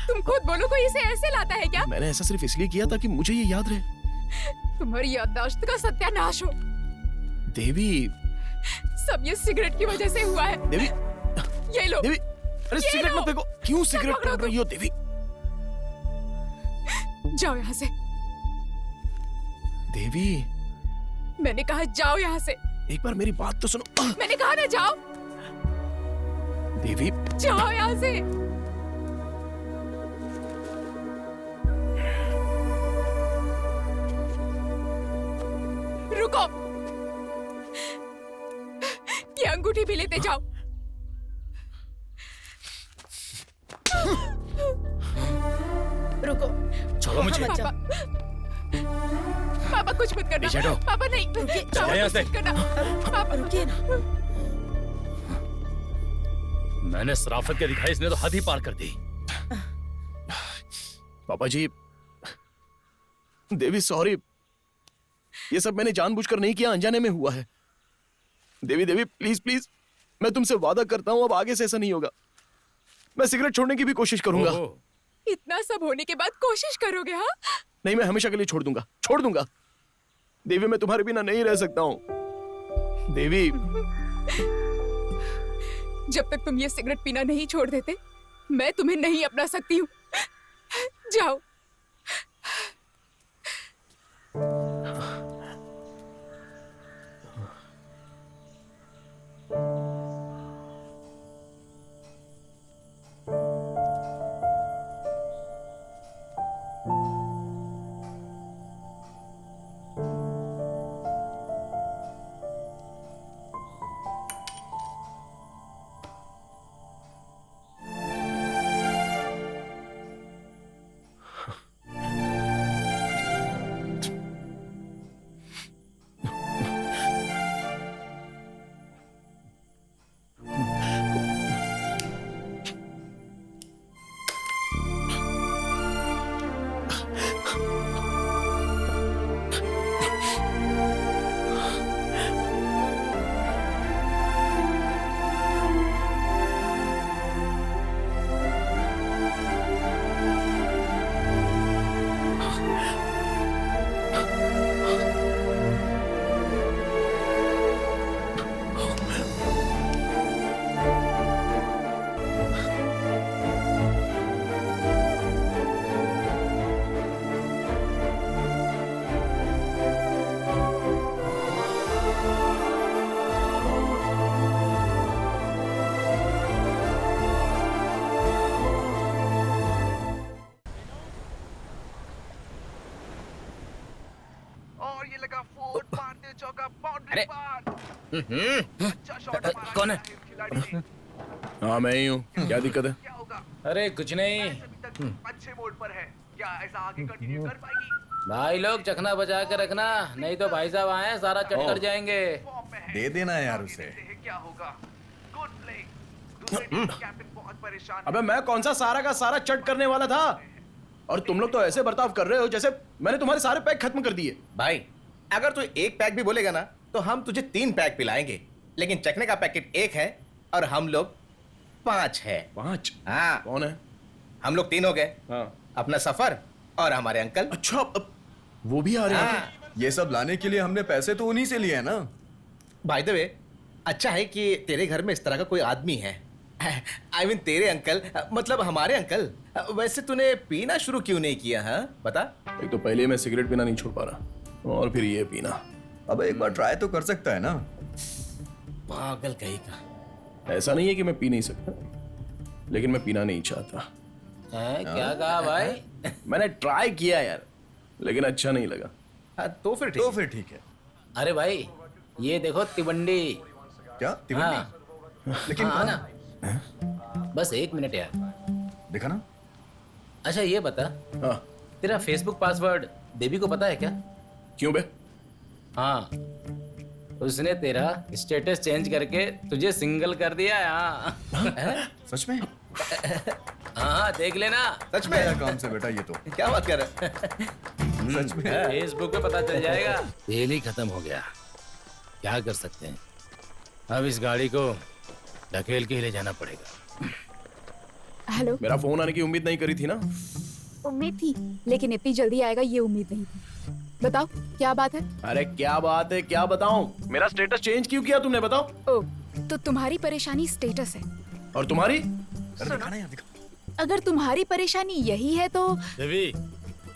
तुम खुद बोलो, कोई इसे ऐसे लाता है क्या? मैंने ऐसा सिर्फ इसलिए किया था कि मुझे ये याद रहे। तुम्हारी याददाश्त का सत्यानाश हो। देवी सब ये सिगरेट की वजह से हुआ है। देवी ये लो। देवी अरे सिगरेट मत फेंको। क्यों सिगरेट पकड़ रही हो देवी? जाओ यहाँ से। देवी मैंने कहा जाओ यहाँ से। एक बार मेरी बात तो सुनो। मैंने कहा ना जाओ। देवी जाओ यहाँ से। रुको, ये अंगूठी भी लेते जाओ। रुको, छोड़ो मुझे। पापा, पापा कुछ मत करना। पीछे हटो। पापा नहीं, चलो यहाँ से। कुछ मत करना। पापा रुकिए ना। मैंने शराफत के दिखाई, इसने तो हद ही पार कर दी। पापा जी, देवी सॉरी, ये सब मैंने जानबूझकर नहीं किया, अनजाने में हुआ है। देवी देवी प्लीज प्लीज, मैं तुमसे वादा करता हूं अब आगे से ऐसा नहीं होगा। मैं सिगरेट छोड़ने की भी कोशिश करूंगा। इतना सब होने के बाद कोशिश करोगे? हाँ नहीं, मैं हमेशा के लिए छोड़ दूंगा। देवी मैं तुम्हारे बिना नहीं रह सकता हूं। देवी जब तक तुम ये सिगरेट पीना नहीं छोड़ देते, मैं तुम्हें नहीं अपना सकती हूँ। जाओ। और ये लगा फुट, मारते चौका, बाउंड्री पार। अच्छा शॉट मारा कौन है? खिलाड़ी ने। हाँ मैं ही हूँ, क्या दिक्कत है? अरे कुछ नहीं अच्छे मोड पर है, क्या ऐसा आगे कंटिन्यू कर पाएगी? भाई लोग चखना बचा के रखना, नहीं तो भाई साहब आए सारा चट कर जाएंगे। दे देना यार उसे। क्या होगा? Good play. दूसरे टीम का कैप्टन बहुत परेशान है। अबे मैं कौन सा सारा का सारा चट करने वाला था? और तुम लोग तो ऐसे बर्ताव कर रहे हो जैसे मैंने तुम्हारे सारे पैक खत्म कर दिए। भाई अगर तू एक पैक भी बोलेगा ना तो हम तुझे 3 पैक पिलाएंगे, लेकिन चखने का पैकेट 1 है और हम लोग 5 है। 5? हाँ। कौन है? हम लोग 3 हो गए। हाँ। अपना सफर और हमारे अंकल। अच्छा वो भी आ रहे हैं? ये सब लाने के लिए हमने पैसे तो उन्हीं से लिए हैं ना। बाय द वे, अच्छा है कि तेरे घर में इस तरह का कोई आदमी है। I mean, तेरे अंकल, मतलब हमारे अंकल। वैसे तूने पीना शुरू क्यों नहीं किया? हाँ बता। एक तो पहले मैं सिगरेट पीना नहीं छोड़ पा रहा और फिर ये पीना। अब एक बार ट्राई तो कर सकता है ना। पागल कहीं का। ऐसा नहीं है कि मैं पी नहीं सकता, लेकिन मैं पीना नहीं चाहता। क्या कहा भाई? मैंने ट्राई किया यार, लेकिन अच्छा नहीं लगा। हाँ, तो फिर ठीक है। अरे भाई ये देखो तिवंडी। क्या तिवंडी? लेकिन हाँ ना, बस 1 मिनट यार। देखा ना। अच्छा ये बता, हाँ। तेरा फेसबुक पासवर्ड देवी को पता है क्या? क्यों बे? हाँ, उसने तेरा स्टेटस चेंज करके तुझे सिंगल कर दिया है। हाँ। सच में? हाँ देख लेना। सच में? नया काम से बेटा ये तो। क्या बात कर रहा है? सच में? फेसबुक पे पता चल जाएगा। तेल ही खत्म हो गया, क्या कर सकते हैं? अब इस गाड़ी को ढकेल के ही ले जाना पड़ेगा। हेलो। मेरा फोन आने की उम्मीद नहीं करी थी ना? उम्मीद थी, लेकिन इतनी जल्दी आएगा ये उम्मीद नहीं थी। बताओ क्या बात है? अरे क्या बात है, क्या बताऊं? मेरा स्टेटस चेंज क्यों किया तुमने, बताओ? ओह, तो तुम्हारी परेशानी स्टेटस है और तुम्हारी? अगर तुम्हारी परेशानी यही है तो देवी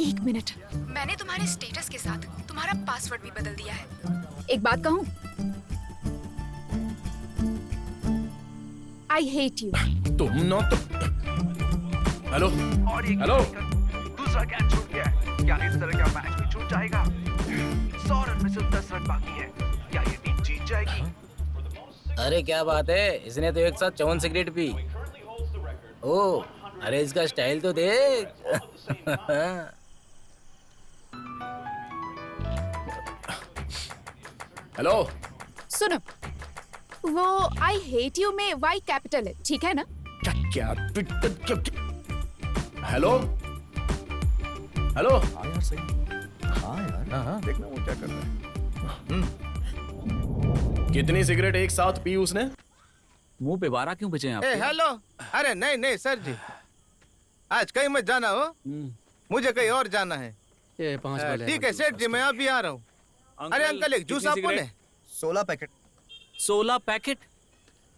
1 मिनट, मैंने तुम्हारे स्टेटस के साथ तुम्हारा पासवर्ड भी बदल दिया है। एक बात कहूँ, आई हेट यू। तुम ना तो। Hello hello. दूसरा कैच छूट गया है, क्या इस तरह का मैच भी छूट जाएगा? 100 रन में सिर्फ 10 रन बाकी है, क्या ये टीम जीत जाएगी? अरे क्या बात है, इसने तो एक साथ 54 सिगरेट पी। ओ, अरे इसका स्टाइल तो देख। हेलो। सुनो, वो आई हेट यू में वाई कैपिटल है, ठीक है ना? क्या? Hello hello. हाँ यार सही। हाँ यार। हाँ देखना वो क्या कर रहा है। कितनी सिगरेट एक साथ पी उसने? मुंह पे 12 क्यों बचे हैं ए, आपके? हेलो। अरे नहीं नहीं सर जी, आज कहीं मत जाना हो, मुझे कहीं और जाना है। ये 5 वाले ठीक है सेठ जी, मैं अभी आ रहा हूँ। अरे अंकल एक जूस आपको ले। 16 पैकेट। 16 पैकेट?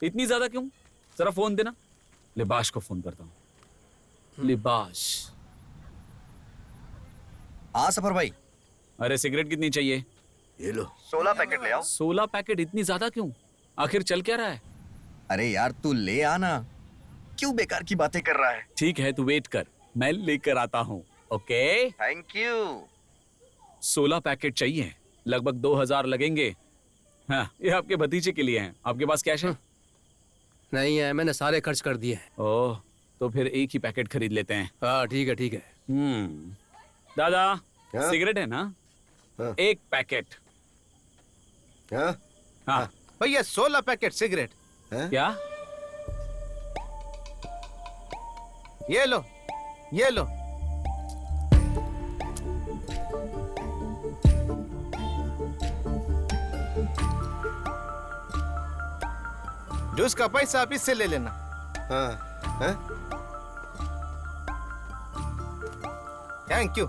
इतनी ज्यादा क्यों? जरा फोन देना, लिबाश को फोन करता हूँ। लिबाश। हाँ सफर भाई। अरे सिगरेट कितनी चाहिए? ये लो 16 पैकेट ले आओ। 16 पैकेट इतनी ज्यादा क्यों? आखिर चल क्या रहा है? अरे यार तू ले आना, क्यों बेकार की बातें कर रहा है? ठीक है तू वेट कर, मैं लेकर आता हूँ। Okay thank you. 16 पैकेट चाहिए, लगभग 2000 लगेंगे। हाँ ये आपके भतीजे के लिए हैं। आपके पास कैश है? नहीं है, मैंने सारे खर्च कर दिए। ओह, तो फिर एक ही पैकेट खरीद लेते हैं। हाँ ठीक है ठीक है। दादा हाँ? सिगरेट है ना? हाँ? 1 पैकेट। हाँ? हाँ भैया 16 पैकेट सिगरेट। क्या? ये लो ये लो। जूस का पैसा आप इससे ले लेना। हाँ? हाँ? Thank you.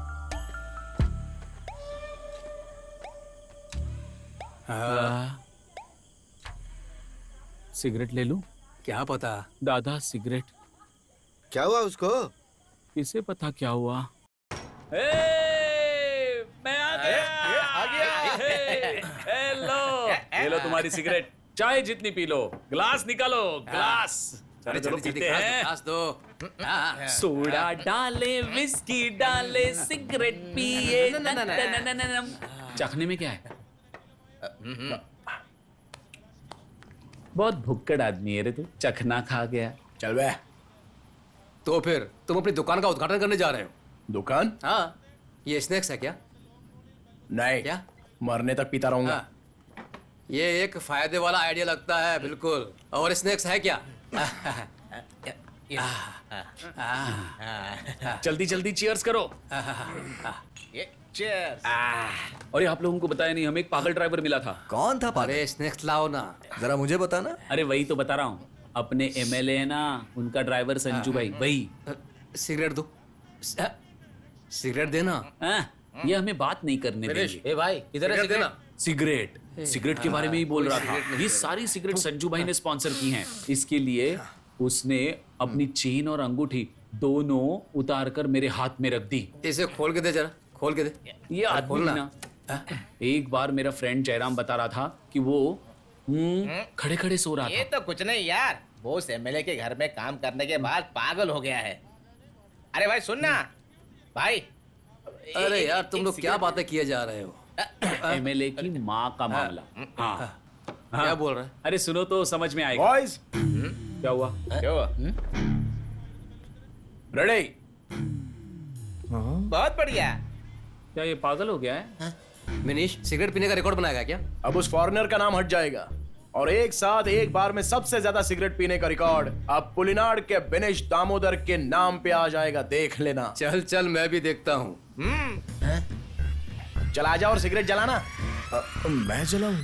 सिगरेट ले लूं? क्या पता। दादा सिगरेट। क्या हुआ उसको? किसे पता क्या हुआ? मैं आ गया। हेलो, ये लो तुम्हारी सिगरेट। चाय जितनी पी लो, ग्लास निकालो, ग्लास। चलो चलो पीते हैं। ग्लास दो। सोडा डाले, विस्की डाले, सिगरेट पिए। चखने में क्या है? बहुत भुक्कड़ आदमी है रे तू, चखना खा गया। चल बे। तो फिर तुम अपनी दुकान का उद्घाटन करने जा रहे हो? दुकान? हाँ, ये स्नैक्स है क्या? नहीं। क्या? मरने तक पीता रहूंगा। हाँ। ये एक फायदे वाला आइडिया लगता है, बिल्कुल। और स्नैक्स है क्या? जल्दी जल्दी चीयर्स करो। चीयर्स। और ये आप लोगों को बताया नहीं, हमें एक पागल ड्राइवर मिला था। कौन था पागल? अरे स्नैक्स लाओ ना, जरा मुझे बताना। अरे वही तो बता रहा हूँ, अपने एमएलए है ना, उनका ड्राइवर संजू भाई, वही। सिगरेट दो। सिगरेट देना। ये हमें बात नहीं करने देंगे। ए भाई, इधर है देना। सिगरेट के बारे में ही बोल रहा था। ये सारी सिगरेट संजू भाई ने स्पॉन्सर की हैं। इसके लिए उसने अपनी चेन और अंगूठी दोनों उतार कर मेरे हाथ में रख दी। इसे खोल के दे जरा, खोल के दे। ये आदमी ना, एक बार मेरा फ्रेंड जयराम बता रहा था कि वो खड़े खड़े सो रहा ये था। तो कुछ नहीं यार, बोस एमएलए के घर में काम करने के बाद पागल हो गया है। अरे भाई सुनना भाई। अरे यार तुम लोग क्या बातें किए जा रहे हो? एमएलए की माँ का मामला। हाँ क्या बोल रहा है? अरे सुनो तो समझ में आएगा। बॉयज, क्या हुआ? रेडी? बहुत बढ़िया। क्या ये पागल हो गया है? मनीष सिगरेट पीने का रिकॉर्ड बनाएगा क्या? अब उस फॉरेनर का नाम हट जाएगा और एक साथ एक बार में सबसे ज्यादा सिगरेट पीने का रिकॉर्ड अब पुलिनाड के बिनेश दामोदर के नाम पे आ जाएगा, देख लेना। चल चल मैं भी देखता हूँ। चला जा और सिगरेट जलाना। मैं जलाऊं?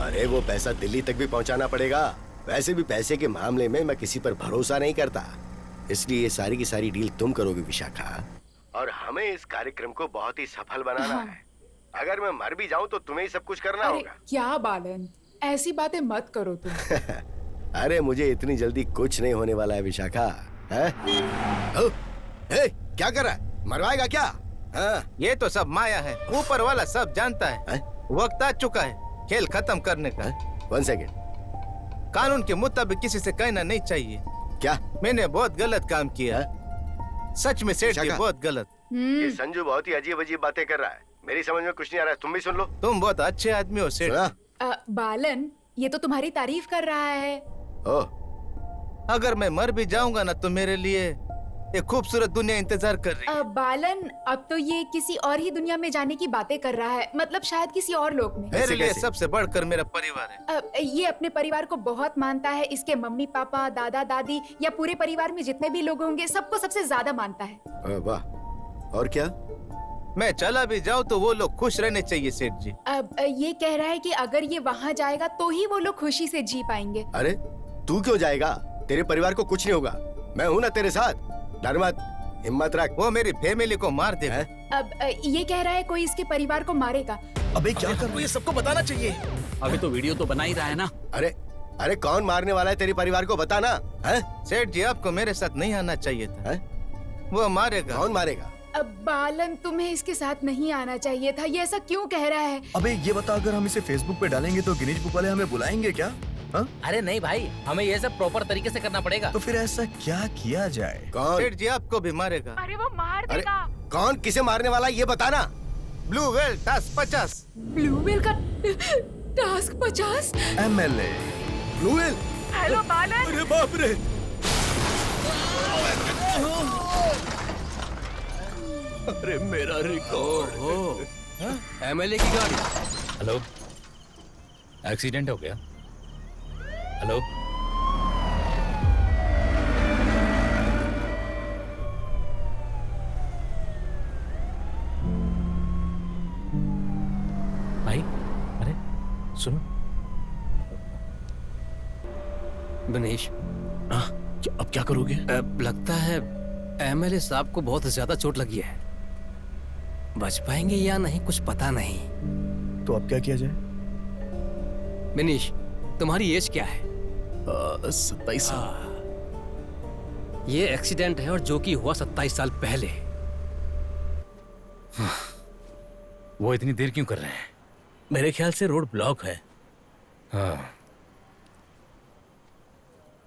अरे वो पैसा दिल्ली तक भी पहुंचाना पड़ेगा। वैसे भी पैसे के मामले में मैं किसी पर भरोसा नहीं करता, इसलिए ये सारी की सारी डील तुम करोगे विशाखा, और हमें इस कार्यक्रम को बहुत ही सफल बनाना है। अगर मैं मर भी जाऊं तो तुम्हें ही सब कुछ करना अरे होगा। क्या बालन, ऐसी बातें मत करो तुम। अरे मुझे इतनी जल्दी कुछ नहीं होने वाला है विशाखा। क्या कर रहा है? मरवाएगा क्या? ये तो सब माया है, ऊपर वाला सब जानता है। वक्त आ चुका है खेल खत्म करने का। 1 सेकेंड। कानून के मुताबिक किसी से कहना नहीं चाहिए। क्या? मैंने बहुत गलत काम किया। सच में सेठ जी, बहुत गलत। ये संजू बहुत ही अजीब अजीब बातें कर रहा है, मेरी समझ में कुछ नहीं आ रहा है। तुम भी सुन लो। तुम बहुत अच्छे आदमी हो सेठ। बालन, ये तो तुम्हारी तारीफ कर रहा है। अगर मैं मर भी जाऊंगा ना तो मेरे लिए एक खूबसूरत दुनिया इंतजार कर रही है। बालन, अब तो ये किसी और ही दुनिया में जाने की बातें कर रहा है, मतलब शायद किसी और लोक में। मेरे लिए सबसे बढ़कर मेरा परिवार है। ये अपने परिवार को बहुत मानता है। इसके मम्मी पापा, दादा दादी या पूरे परिवार में जितने भी लोग होंगे सबको सबसे ज्यादा मानता है। वाह, और क्या? मैं चला भी जाऊँ तो वो लोग खुश रहने चाहिए सेठ जी। अब ये कह रहा है कि अगर ये वहाँ जाएगा तो ही वो लोग खुशी से जी पाएंगे। अरे तू क्यों जाएगा? तेरे परिवार को कुछ नहीं होगा, मैं हूँ ना तेरे साथ। डर मत, हिम्मत रख। वो मेरी फैमिली को मार देगा। अब ये कह रहा है कोई इसके परिवार को मारेगा। अबे क्या कर? ये सबको बताना चाहिए। अभी तो वीडियो तो बना ही रहा है ना। अरे कौन मारने वाला है तेरे परिवार को, बता ना। सेठ जी आपको मेरे साथ नहीं आना चाहिए था। वो मारेगा। कौन मारेगा? अब बालन, तुम्हें इसके साथ नहीं आना चाहिए था। ये ऐसा क्यों कह रहा है? अबे ये बता, अगर हम इसे फेसबुक पे डालेंगे तो गिनीज बुक वाले हमें बुलाएंगे क्या? अरे नहीं भाई, हमें ये सब प्रॉपर तरीके से करना पड़ेगा। तो फिर ऐसा क्या किया जाए? कौन? सेठ जी आपको भी मारेगा। अरे वो मार देगा। कौन किसे मारने वाला ये बताना। Blue whale task 50। Blue whale का task 50? MLA blue whale. Hello Balan. अरे बाप रे। अरे मेरा रिकॉर्ड। एमएलए की गाड़ी। हेलो, एक्सीडेंट हो गया? हेलो, भाई, अरे सुनो। दिनेश, अब क्या करोगे? लगता है एमएलए साहब को बहुत ज्यादा चोट लगी है। बच पाएंगे या नहीं कुछ पता नहीं। तो अब क्या किया जाए? मनीष, तुम्हारी एज क्या है? 27 साल। ये एक्सीडेंट है और जो कि हुआ 27 साल पहले। वो इतनी देर क्यों कर रहे हैं? मेरे ख्याल से रोड ब्लॉक है। हाँ,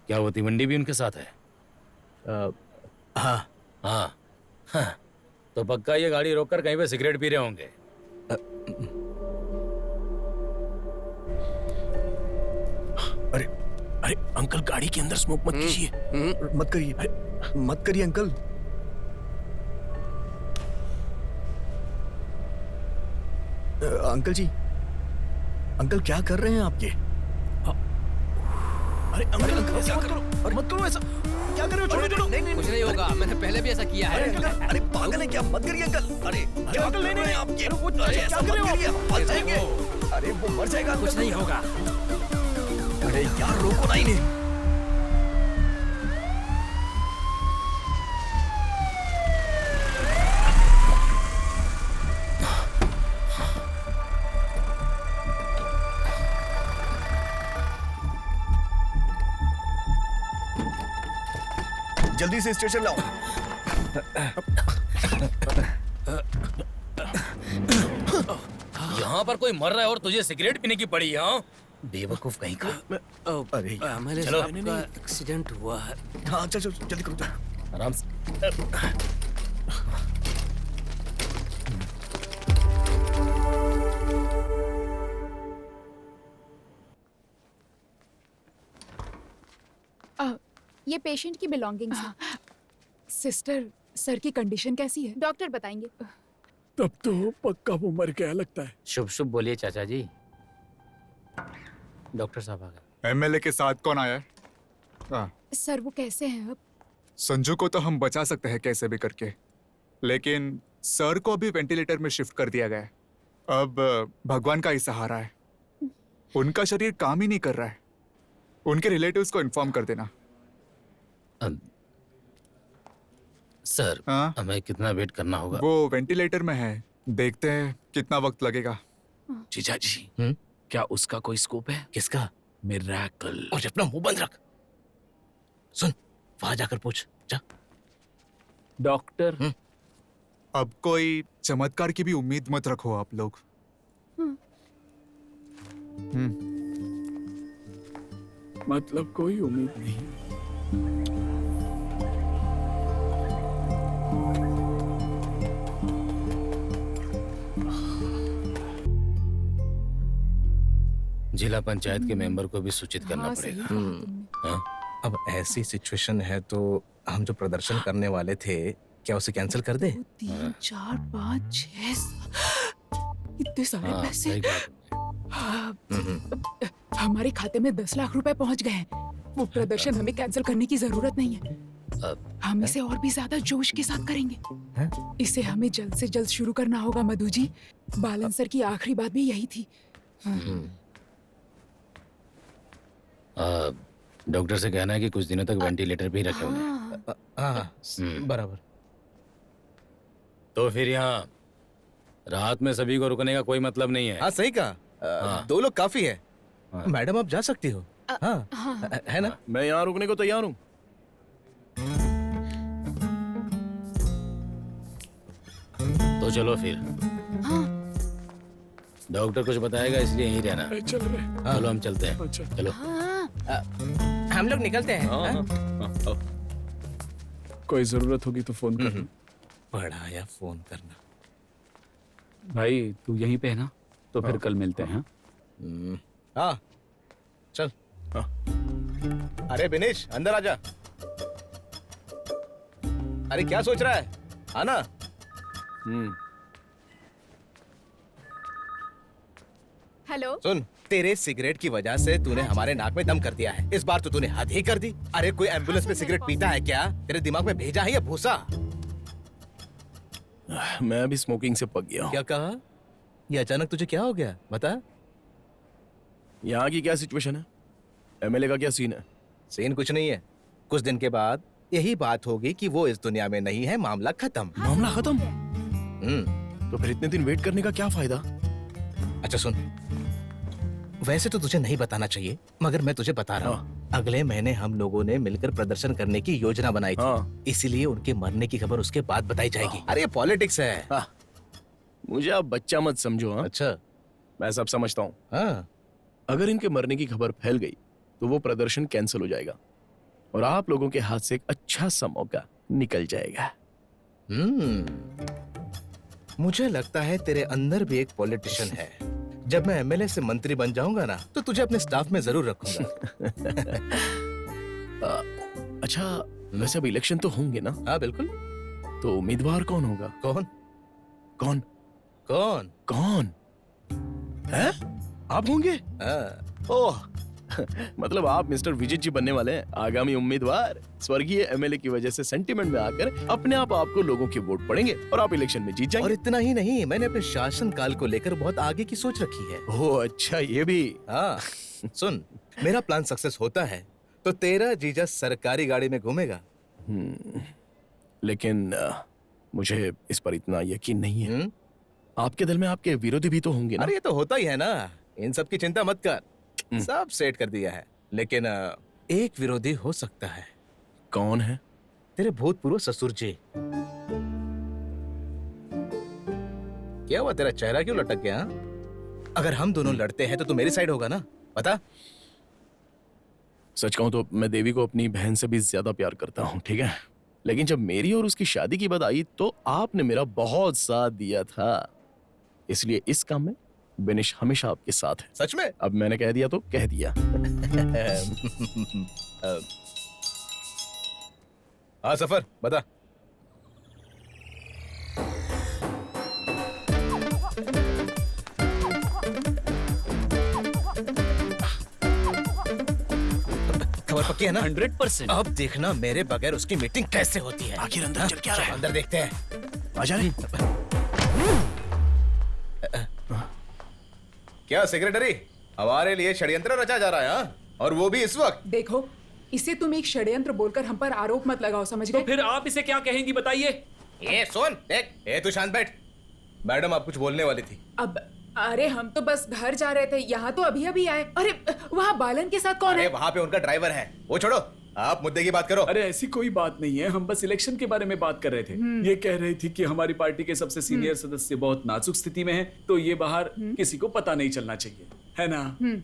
क्या वो तिवंडी भी उनके साथ है? हाँ हाँ हाँ, तो पक्का ये गाड़ी रोककर कहीं पे सिगरेट पी रहे होंगे। अरे अरे अंकल, गाड़ी के अंदर स्मोक मत कीजिए। मत करिए, मत करिए अंकल। अंकल जी, अंकल क्या कर रहे हैं आप ये? अरे अंकल, अंकल क्या करो? अरे मत करो ऐसा, क्या कर रहे हो? छोड़ो छोड़ो। नहीं कुछ नहीं होगा, मैंने पहले भी ऐसा किया है। अरे पागल है क्या? मत करिए अंकल। अरे क्या अंकल, कर रहे हैं आप ये? अरे ऐसा क्या कर रहे हो? मत जाएंगे। अरे वो मर जाएगा। कुछ नहीं होगा। अरे यार रोको ना इन्हें। जल्दी से स्टेशन लाओ। यहाँ पर कोई मर रहा है और तुझे सिगरेट पीने की पड़ी है? हाँ? बेवकूफ कहीं का। अरे मेरे चलो। साहब का एक्सीडेंट हुआ है। हाँ चल चल जल्दी करो, चल। आराम से। ये पेशेंट की बिलोंगिंग्स हैं। सिस्टर, सर की कंडीशन कैसी है? डॉक्टर बताएंगे। तब तो पक्का वो मर गया लगता है। शुभ शुभ बोलिए चाचा जी। डॉक्टर साहब आ गए। एमएलए के साथ कौन आया है? हाँ, सर वो कैसे हैं अब? संजू को तो हम बचा सकते हैं कैसे भी करके, लेकिन सर को अभी वेंटिलेटर में शिफ्ट कर दिया गया है। अब भगवान का ही सहारा है। उनका शरीर काम ही नहीं कर रहा है। उनके रिलेटिव्स को इन्फॉर्म कर देना। सर, हमें कितना वेट करना होगा? वो वेंटिलेटर में है, देखते हैं कितना वक्त लगेगा। जीजा जी, क्या उसका कोई स्कोप है? किसका? मिरेकल। और अपना मुंह बंद रख। सुन, वहां जाकर पूछ जा। डॉक्टर, अब कोई चमत्कार की भी उम्मीद मत रखो आप लोग। मतलब कोई उम्मीद नहीं। जिला पंचायत के मेंबर को भी सूचित करना हाँ, सही पड़ेगा। हाँ? अब ऐसी सिचुएशन है तो हम जो प्रदर्शन करने वाले थे, क्या उसे कैंसिल कर दे? 3, 4, 5, 6 इतने सारे हाँ, पैसे। सही बात। हमारे खाते में 10 लाख रुपए पहुंच गए हैं। वो प्रदर्शन हमें कैंसिल करने की जरूरत नहीं है। हम इसे और भी ज्यादा जोश के साथ करेंगे। इसे हमें जल्द से जल्द शुरू करना होगा मधु जी। बालन सर की आखिरी बात भी यही थी। डॉक्टर से कहना है कि कुछ दिनों तक वेंटिलेटर पे ही रखे होंगे। हाँ, बराबर। तो फिर यहाँ रात में सभी को रुकने का कोई मतलब नहीं है। हाँ सही कहा। 2 लोग काफी है। मैडम आप जा सकती हो। हाँ, है ना? मैं यहाँ रुकने को तैयार हूँ। तो चलो फिर। डॉक्टर कुछ बताएगा इसलिए यहीं रहना। चल रहे। चलो हम चलते हैं। चलो। हम लोग निकलते हैं। कोई जरूरत होगी तो फोन करना। बड़ा या फोन करना। भाई तू यहीं पे है ना? तो फिर कल मिलते हैं। हाँ चल। अरे बिनेश अंदर आजा। अरे क्या सोच रहा है? आना। हेलो। सुन, तेरे सिगरेट की वजह से तूने हमारे नाक में दम कर दिया है। इस बार तो तूने हद ही कर दी। अरे कोई एम्बुलेंस में सिगरेट पीता है क्या? तेरे दिमाग में भेजा है या भूसा? मैं अभी स्मोकिंग से पक गया हूँ। क्या कहा? ये अचानक तुझे क्या हो गया? बता। यहाँ की क्या सिचुएशन है? एमएलए का क्या सीन है? सीन कुछ नहीं है। कुछ दिन के बाद यही बात होगी कि वो इस दुनिया में नहीं है, मामला खत्म। मामला खत्म? तो फिर इतने दिन वेट करने का क्या फायदा? अच्छा सुन, वैसे तो तुझे नहीं बताना चाहिए, मगर मैं तुझे बता रहा हूँ। अगले महीने हम लोगों ने मिलकर प्रदर्शन करने की योजना बनाई थी। इसीलिए उनके मरने की खबर उसके बाद बताई जाएगी। अरे ये पॉलिटिक्स है। मुझे आप बच्चा मत समझो। हाँ? अच्छा, मैं सब समझता हूँ। हाँ, अगर इनके मरने की खबर फैल गई तो वो प्रदर्शन कैंसिल हो जाएगा और आप लोगों के हाथ से एक अच्छा सा मौका निकल जाएगा। मुझे लगता है तेरे अंदर भी एक पॉलिटिशियन है। जब मैं एमएलए से मंत्री बन जाऊंगा ना, तो तुझे अपने स्टाफ में जरूर रखूंगा। अच्छा, वैसे अब इलेक्शन तो होंगे ना? हाँ बिल्कुल। तो उम्मीदवार कौन होगा? कौन कौन कौन कौन है? आप होंगे? ओह, मतलब आप मिस्टर विजित जी बनने वाले हैं, आगामी उम्मीदवार। स्वर्गीय एमएलए की वजह से सेंटिमेंट में आकर अपने आप आपको लोगों के वोट पड़ेंगे और आप इलेक्शन में जीत जाएंगे। और इतना ही नहीं, मैंने अपने शासन काल को लेकर बहुत आगे की सोच रखी है। ओह अच्छा, ये भी। हाँ सुन, मेरा प्लान सक्सेस होता है तो तेरा जीजा सरकारी गाड़ी में घूमेगा। लेकिन मुझे इस पर इतना यकीन नहीं है। आपके दिल में आपके विरोधी भी तो होंगे ना? अरे ये तो होता ही है ना, इन सब की चिंता मत कर, सब सेट कर दिया है। लेकिन एक विरोधी हो सकता है। कौन है? तेरे भूतपूर्व ससुर जी। क्या हुआ, तेरा चेहरा क्यों लटक गया? अगर हम दोनों लड़ते हैं तो तू मेरी साइड होगा ना, बता। सच कहूं तो मैं देवी को अपनी बहन से भी ज्यादा प्यार करता हूं, ठीक है? लेकिन जब मेरी और उसकी शादी की बात आई तो आपने मेरा बहुत साथ दिया था, इसलिए इस काम में बेनिश हमेशा आपके साथ है। सच में? अब मैंने कह दिया तो कह दिया। हाँ सफर, बता। खबर पक्की है ना? 100%। अब देखना मेरे बगैर उसकी मीटिंग कैसे होती है। आखिर अंदर चल क्या रहा है? अंदर देखते हैं। आ जाए। क्या सेक्रेटरी, हमारे लिए षड्यंत्र रचा जा रहा है? हाँ? और वो भी इस वक्त। देखो, इसे तुम एक षड्यंत्र बोलकर हम पर आरोप मत लगाओ, समझ गए? तो फिर आप इसे क्या कहेंगी बताइए? ये सुन, देख, तू शांत बैठ। मैडम आप कुछ बोलने वाली थी। अब अरे हम तो बस घर जा रहे थे, यहाँ तो अभी अभी आए। अरे वहाँ बालन के साथ कौन है? वहाँ पे उनका ड्राइवर है, वो छोड़ो, आप मुद्दे की बात करो। अरे ऐसी कोई बात नहीं है, हम बस इलेक्शन के बारे में बात कर रहे थे। ये कह रही थी कि हमारी पार्टी के सबसे सीनियर सदस्य बहुत नाजुक स्थिति में हैं, तो ये बाहर किसी को पता नहीं चलना चाहिए, है ना?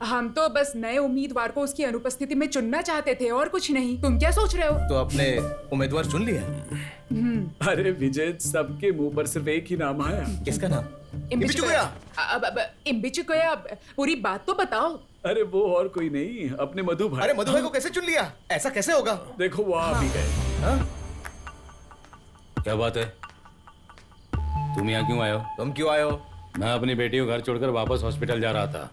हम तो बस नए उम्मीदवार को उसकी अनुपस्थिति में चुनना चाहते थे और कुछ नहीं। तुम क्या सोच रहे हो? तो अपने उम्मीदवार चुन लिया? अरे विजय, सबके मुंह पर सिर्फ एक ही नाम आया। किसका नाम? इम्बिचुकोया। अब इम्बिचुकोया, पूरी बात तो बताओ। अरे वो और कोई नहीं, अपने मधु भाई। अरे मधु भाई को कैसे चुन लिया? ऐसा कैसे होगा? देखो वो आ भी गए। क्या बात है? तुम यहाँ क्यों आए हो? तुम क्यों आए हो? मैं अपनी बेटी को घर छोड़कर वापस हॉस्पिटल जा रहा था।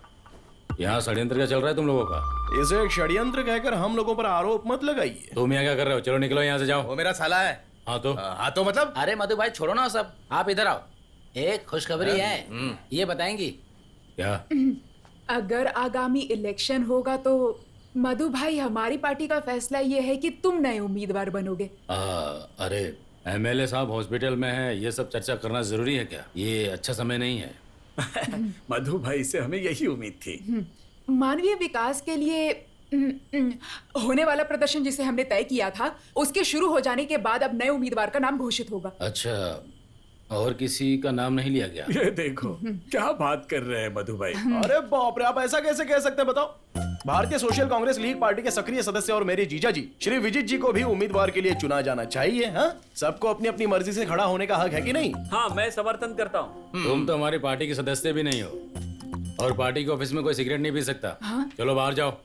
यहाँ षड्यंत्र क्या चल रहा है तुम लोगों का? इसे एक षड्यंत्र कहकर हम लोगों पर आरोप मत लगाइए। तुम यहाँ क्या कर रहे हो? चलो निकलो यहाँ से, जाओ। वो मेरा साला है। हाँ तो? हाँ तो मतलब? अरे मधु भाई छोड़ो ना सब, आप इधर आओ। एक खुशखबरी है, ये बताएंगी? क्या? अगर आगामी इलेक्शन होगा तो मधु भाई, हमारी पार्टी का फैसला ये है कि तुम नए उम्मीदवार बनोगे। अरे एमएलए साहब हॉस्पिटल में है, ये सब चर्चा करना जरूरी है क्या? ये अच्छा समय नहीं है। मधु भाई से हमें यही उम्मीद थी। मानवीय विकास के लिए होने वाला प्रदर्शन जिसे हमने तय किया था, उसके शुरू हो जाने के बाद अब नए उम्मीदवार का नाम घोषित होगा। अच्छा, और किसी का नाम नहीं लिया गया? ये देखो क्या बात कर रहे हैं मधु भाई। अरे बाप रे, आप ऐसा कैसे कह सकते हैं बताओ? भारतीय सोशल कांग्रेस लीग पार्टी के सक्रिय सदस्य और मेरे जीजा जी श्री विजित जी को भी उम्मीदवार के लिए चुना जाना चाहिए। हाँ, सबको अपनी अपनी मर्जी से खड़ा होने का हक है कि नहीं? हाँ, मैं समर्थन करता हूँ। तुम तो हमारी पार्टी के सदस्य भी नहीं हो और पार्टी के ऑफिस में कोई सिगरेट नहीं पी सकता। चलो बाहर जाओ।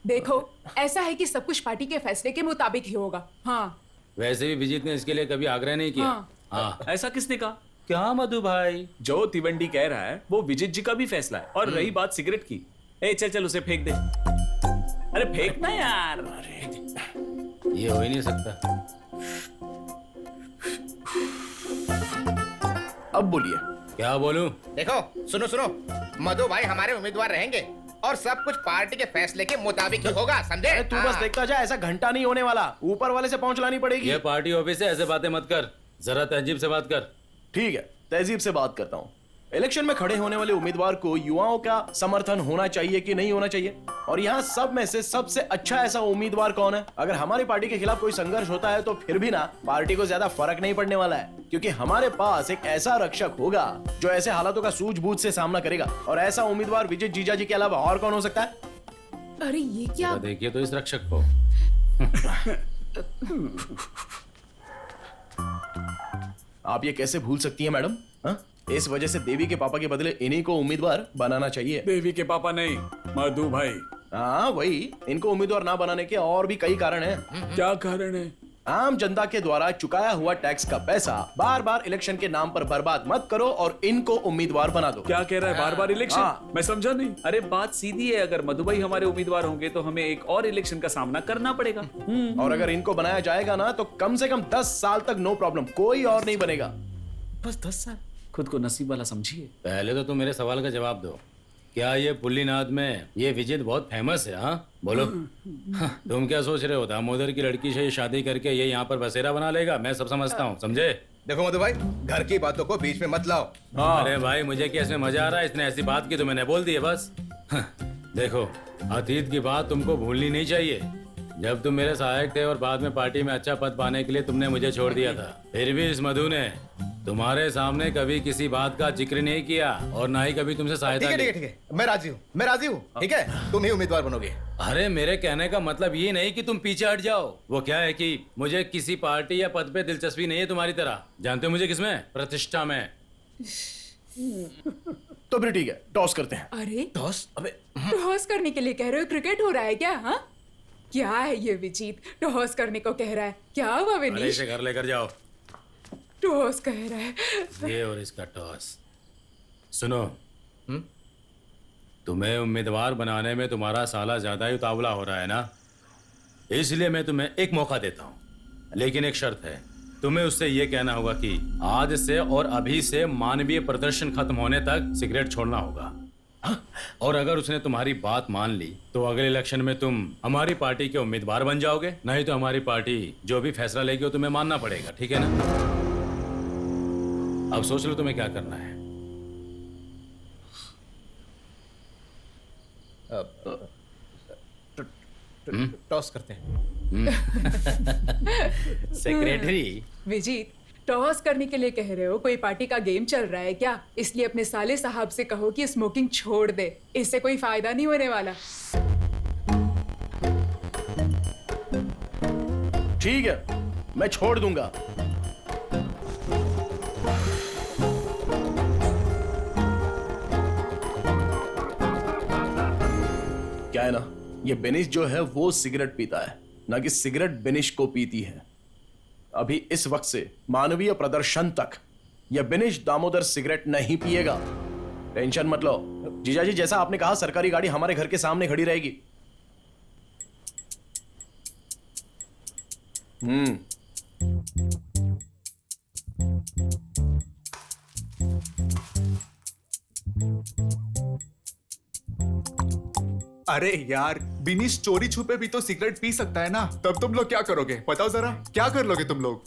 देखो, ऐसा है कि सब कुछ पार्टी के फैसले के मुताबिक ही होगा। हाँ, वैसे भी विजित ने इसके लिए कभी आग्रह नहीं किया। हाँ। ऐसा किसने कहा? क्या मधु भाई? जो तिवंडी कह रहा है वो विजित जी का भी फैसला है। और रही बात सिगरेट की, चल चल उसे फेंक दे। अरे फेंकना यार। ये हो ही नहीं सकता। अब बोलिए। क्या बोलूं? देखो, सुनो सुनो, मधु भाई हमारे उम्मीदवार रहेंगे और सब कुछ पार्टी के फैसले के मुताबिक ही होगा, समझे? तू बस देखता जा, ऐसा घंटा नहीं होने वाला, ऊपर वाले से पहुंच लानी पड़ेगी। ये पार्टी ऑफिस है, ऐसे बातें मत कर, जरा तहजीब से बात कर। ठीक है, तहजीब से बात करता हूँ। इलेक्शन में खड़े होने वाले उम्मीदवार को युवाओं का समर्थन होना चाहिए कि नहीं होना चाहिए? और यहाँ सब में से सबसे अच्छा ऐसा उम्मीदवार कौन है? अगर हमारी पार्टी के खिलाफ कोई संघर्ष होता है तो फिर भी ना पार्टी को ज्यादा फर्क नहीं पड़ने वाला है, क्योंकि हमारे पास एक ऐसा रक्षक होगा जो ऐसे हालातों का सूझबूझ से सामना करेगा। और ऐसा उम्मीदवार विजय जीजा जी के अलावा और कौन हो सकता है? अरे ये क्या? देखिए तो इस रक्षक को। आप ये कैसे भूल सकती हैं मैडम? हाँ? इस वजह से देवी के पापा के बदले इन्हीं को उम्मीदवार बनाना चाहिए। देवी के पापा नहीं, मधु भाई। हाँ वही, इनको उम्मीदवार ना बनाने के और भी कई कारण हैं। क्या कारण है? आम जनता के द्वारा चुकाया हुआ टैक्स का पैसा बार बार इलेक्शन के नाम पर बर्बाद मत करो और इनको उम्मीदवार बना दो। क्या कह रहा है? बार बार इलेक्शन? हाँ। मैं समझा नहीं। अरे बात सीधी है, अगर मधुभाई हमारे उम्मीदवार होंगे तो हमें एक और इलेक्शन का सामना करना पड़ेगा। और अगर इनको बनाया जाएगा ना तो कम से कम 10 साल तक नो प्रॉब्लम, कोई और नहीं बनेगा। बस 10 साल? खुद को नसीब वाला समझिए। पहले तो तुम मेरे सवाल का जवाब दो। क्या ये पुल्लीनाथ में ये विजित बहुत फेमस है? हाँ बोलो। तुम क्या सोच रहे हो? दामोदर की लड़की से शादी करके ये यहाँ पर बसेरा बना लेगा? मैं सब समझता हूँ, समझे? देखो मधु भाई, घर की बातों को बीच में मत लाओ। अरे भाई मुझे क्या इसमें मजा आ रहा है? इसने ऐसी बात की तो मैंने बोल दी है बस। देखो, अतीत की बात तुमको भूलनी नहीं चाहिए। जब तुम मेरे सहायक थे और बाद में पार्टी में अच्छा पद पाने के लिए तुमने मुझे छोड़ दिया था, फिर भी इस मधु ने तुम्हारे सामने कभी किसी बात का जिक्र नहीं किया और ना ही कभी तुमसे सहायता की। ठीक है, मैं राजी हूँ, मैं राजी हूँ। ठीक है, तुम ही उम्मीदवार बनोगे। अरे मेरे कहने का मतलब ये नहीं कि तुम पीछे हट जाओ। वो क्या है कि मुझे किसी पार्टी या पद पे दिलचस्पी नहीं है तुम्हारी तरह। जानते हो मुझे किसमें? प्रतिष्ठा में। तो फिर ठीक है, टॉस करते हैं। अरे टॉस? अबे टॉस करने के लिए कह रहे हो? क्रिकेट हो रहा है क्या? हाँ क्या है ये विजीत, टॉस करने को कह रहा है? क्या हुआ अरे विनीश? इसे घर लेकर जाओ। टॉस कह रहा है। ये और इसका टॉस। सुनो, तुम्हें उम्मीदवार बनाने में तुम्हारा साला ज्यादा ही उतावला हो रहा है ना, इसलिए मैं तुम्हें एक मौका देता हूँ, लेकिन एक शर्त है। तुम्हें उससे ये कहना होगा कि आज से और अभी से मानवीय प्रदर्शन खत्म होने तक सिगरेट छोड़ना होगा। और अगर उसने तुम्हारी बात मान ली तो अगले इलेक्शन में तुम हमारी पार्टी के उम्मीदवार बन जाओगे, नहीं तो हमारी पार्टी जो भी फैसला लेगी वो तुम्हें मानना पड़ेगा। ठीक है ना? अब सोच लो तुम्हें क्या करना है। टॉस करते हैं। सेक्रेटरी विजीत, टॉस करने के लिए कह रहे हो? कोई पार्टी का गेम चल रहा है क्या? इसलिए अपने साले साहब से कहो कि स्मोकिंग छोड़ दे, इससे कोई फायदा नहीं होने वाला। ठीक है, मैं छोड़ दूंगा। क्या है ना, ये बेनिश जो है वो सिगरेट पीता है, ना कि सिगरेट बेनिश को पीती है। अभी इस वक्त से मानवीय प्रदर्शन तक यह बेनिश दामोदर सिगरेट नहीं पिएगा। टेंशन मत लो जीजा जी, जैसा आपने कहा सरकारी गाड़ी हमारे घर के सामने खड़ी रहेगी। अरे यार, बिनीश चोरी छुपे भी तो सिगरेट पी सकता है ना। तब तुम लोग क्या करोगे बताओ जरा, क्या कर लोगे तुम लोग?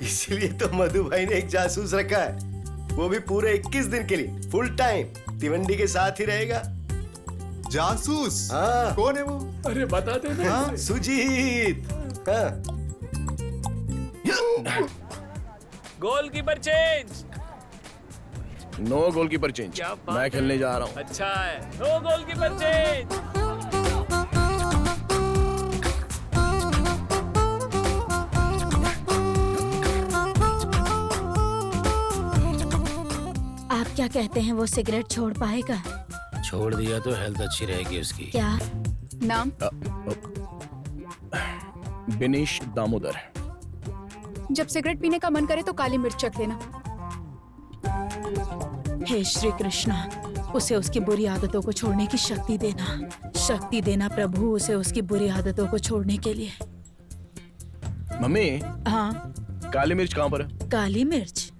इसीलिए तो मधु भाई ने एक जासूस रखा है, वो भी पूरे 21 दिन के लिए फुल टाइम तिवंडी के साथ ही रहेगा। जासूस? हाँ। कौन है वो? अरे बता दे ना। हाँ, सुजीत। हाँ। Goalkeeper change. No goalkeeper change, मैं खेलने जा रहा हूँ। अच्छा है, नो गोलकीपर चेंज। आप क्या कहते हैं, वो सिगरेट छोड़ पाएगा? छोड़ दिया तो हेल्थ अच्छी रहेगी उसकी। क्या नाम? बिनीश दामोदर। जब सिगरेट पीने का मन करे तो काली मिर्च चख लेना। हे श्री कृष्णा, उसे उसकी बुरी आदतों को छोड़ने की शक्ति देना, शक्ति देना प्रभु उसे उसकी बुरी आदतों को छोड़ने के लिए। मम्मी, हाँ काली मिर्च कहाँ पर है? काली मिर्च?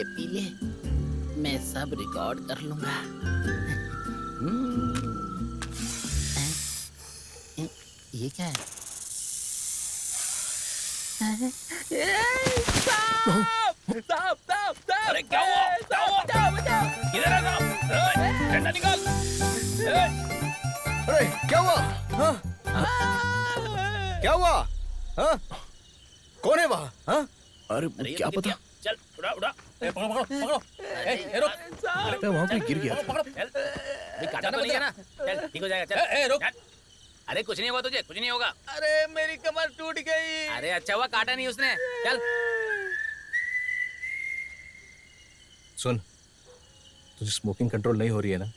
पी ले, मैं सब रिकॉर्ड कर लूंगा। ये क्या है? अरे क्या हुआ? इधर आ साहब, डंडा निकाल। अरे क्या हुआ? हाँ? क्या हुआ? हाँ? कौन है वहाँ? हाँ? अरे क्या पता? चल उड़ा उड़ा। पकड़ो पकड़ो पकड़ो। रुक। लगता है वहाँ कोई गिर गया। काटा तो नहीं है ना? चल ठीक हो जाएगा। चल रुक। अरे कुछ नहीं हुआ तुझे, कुछ नहीं होगा। अरे मेरी कमर टूट गई। अरे अच्छा हुआ काटा नहीं उसने। चल। सुन, तुझे स्मोकिंग कंट्रोल नहीं हो रही है ना?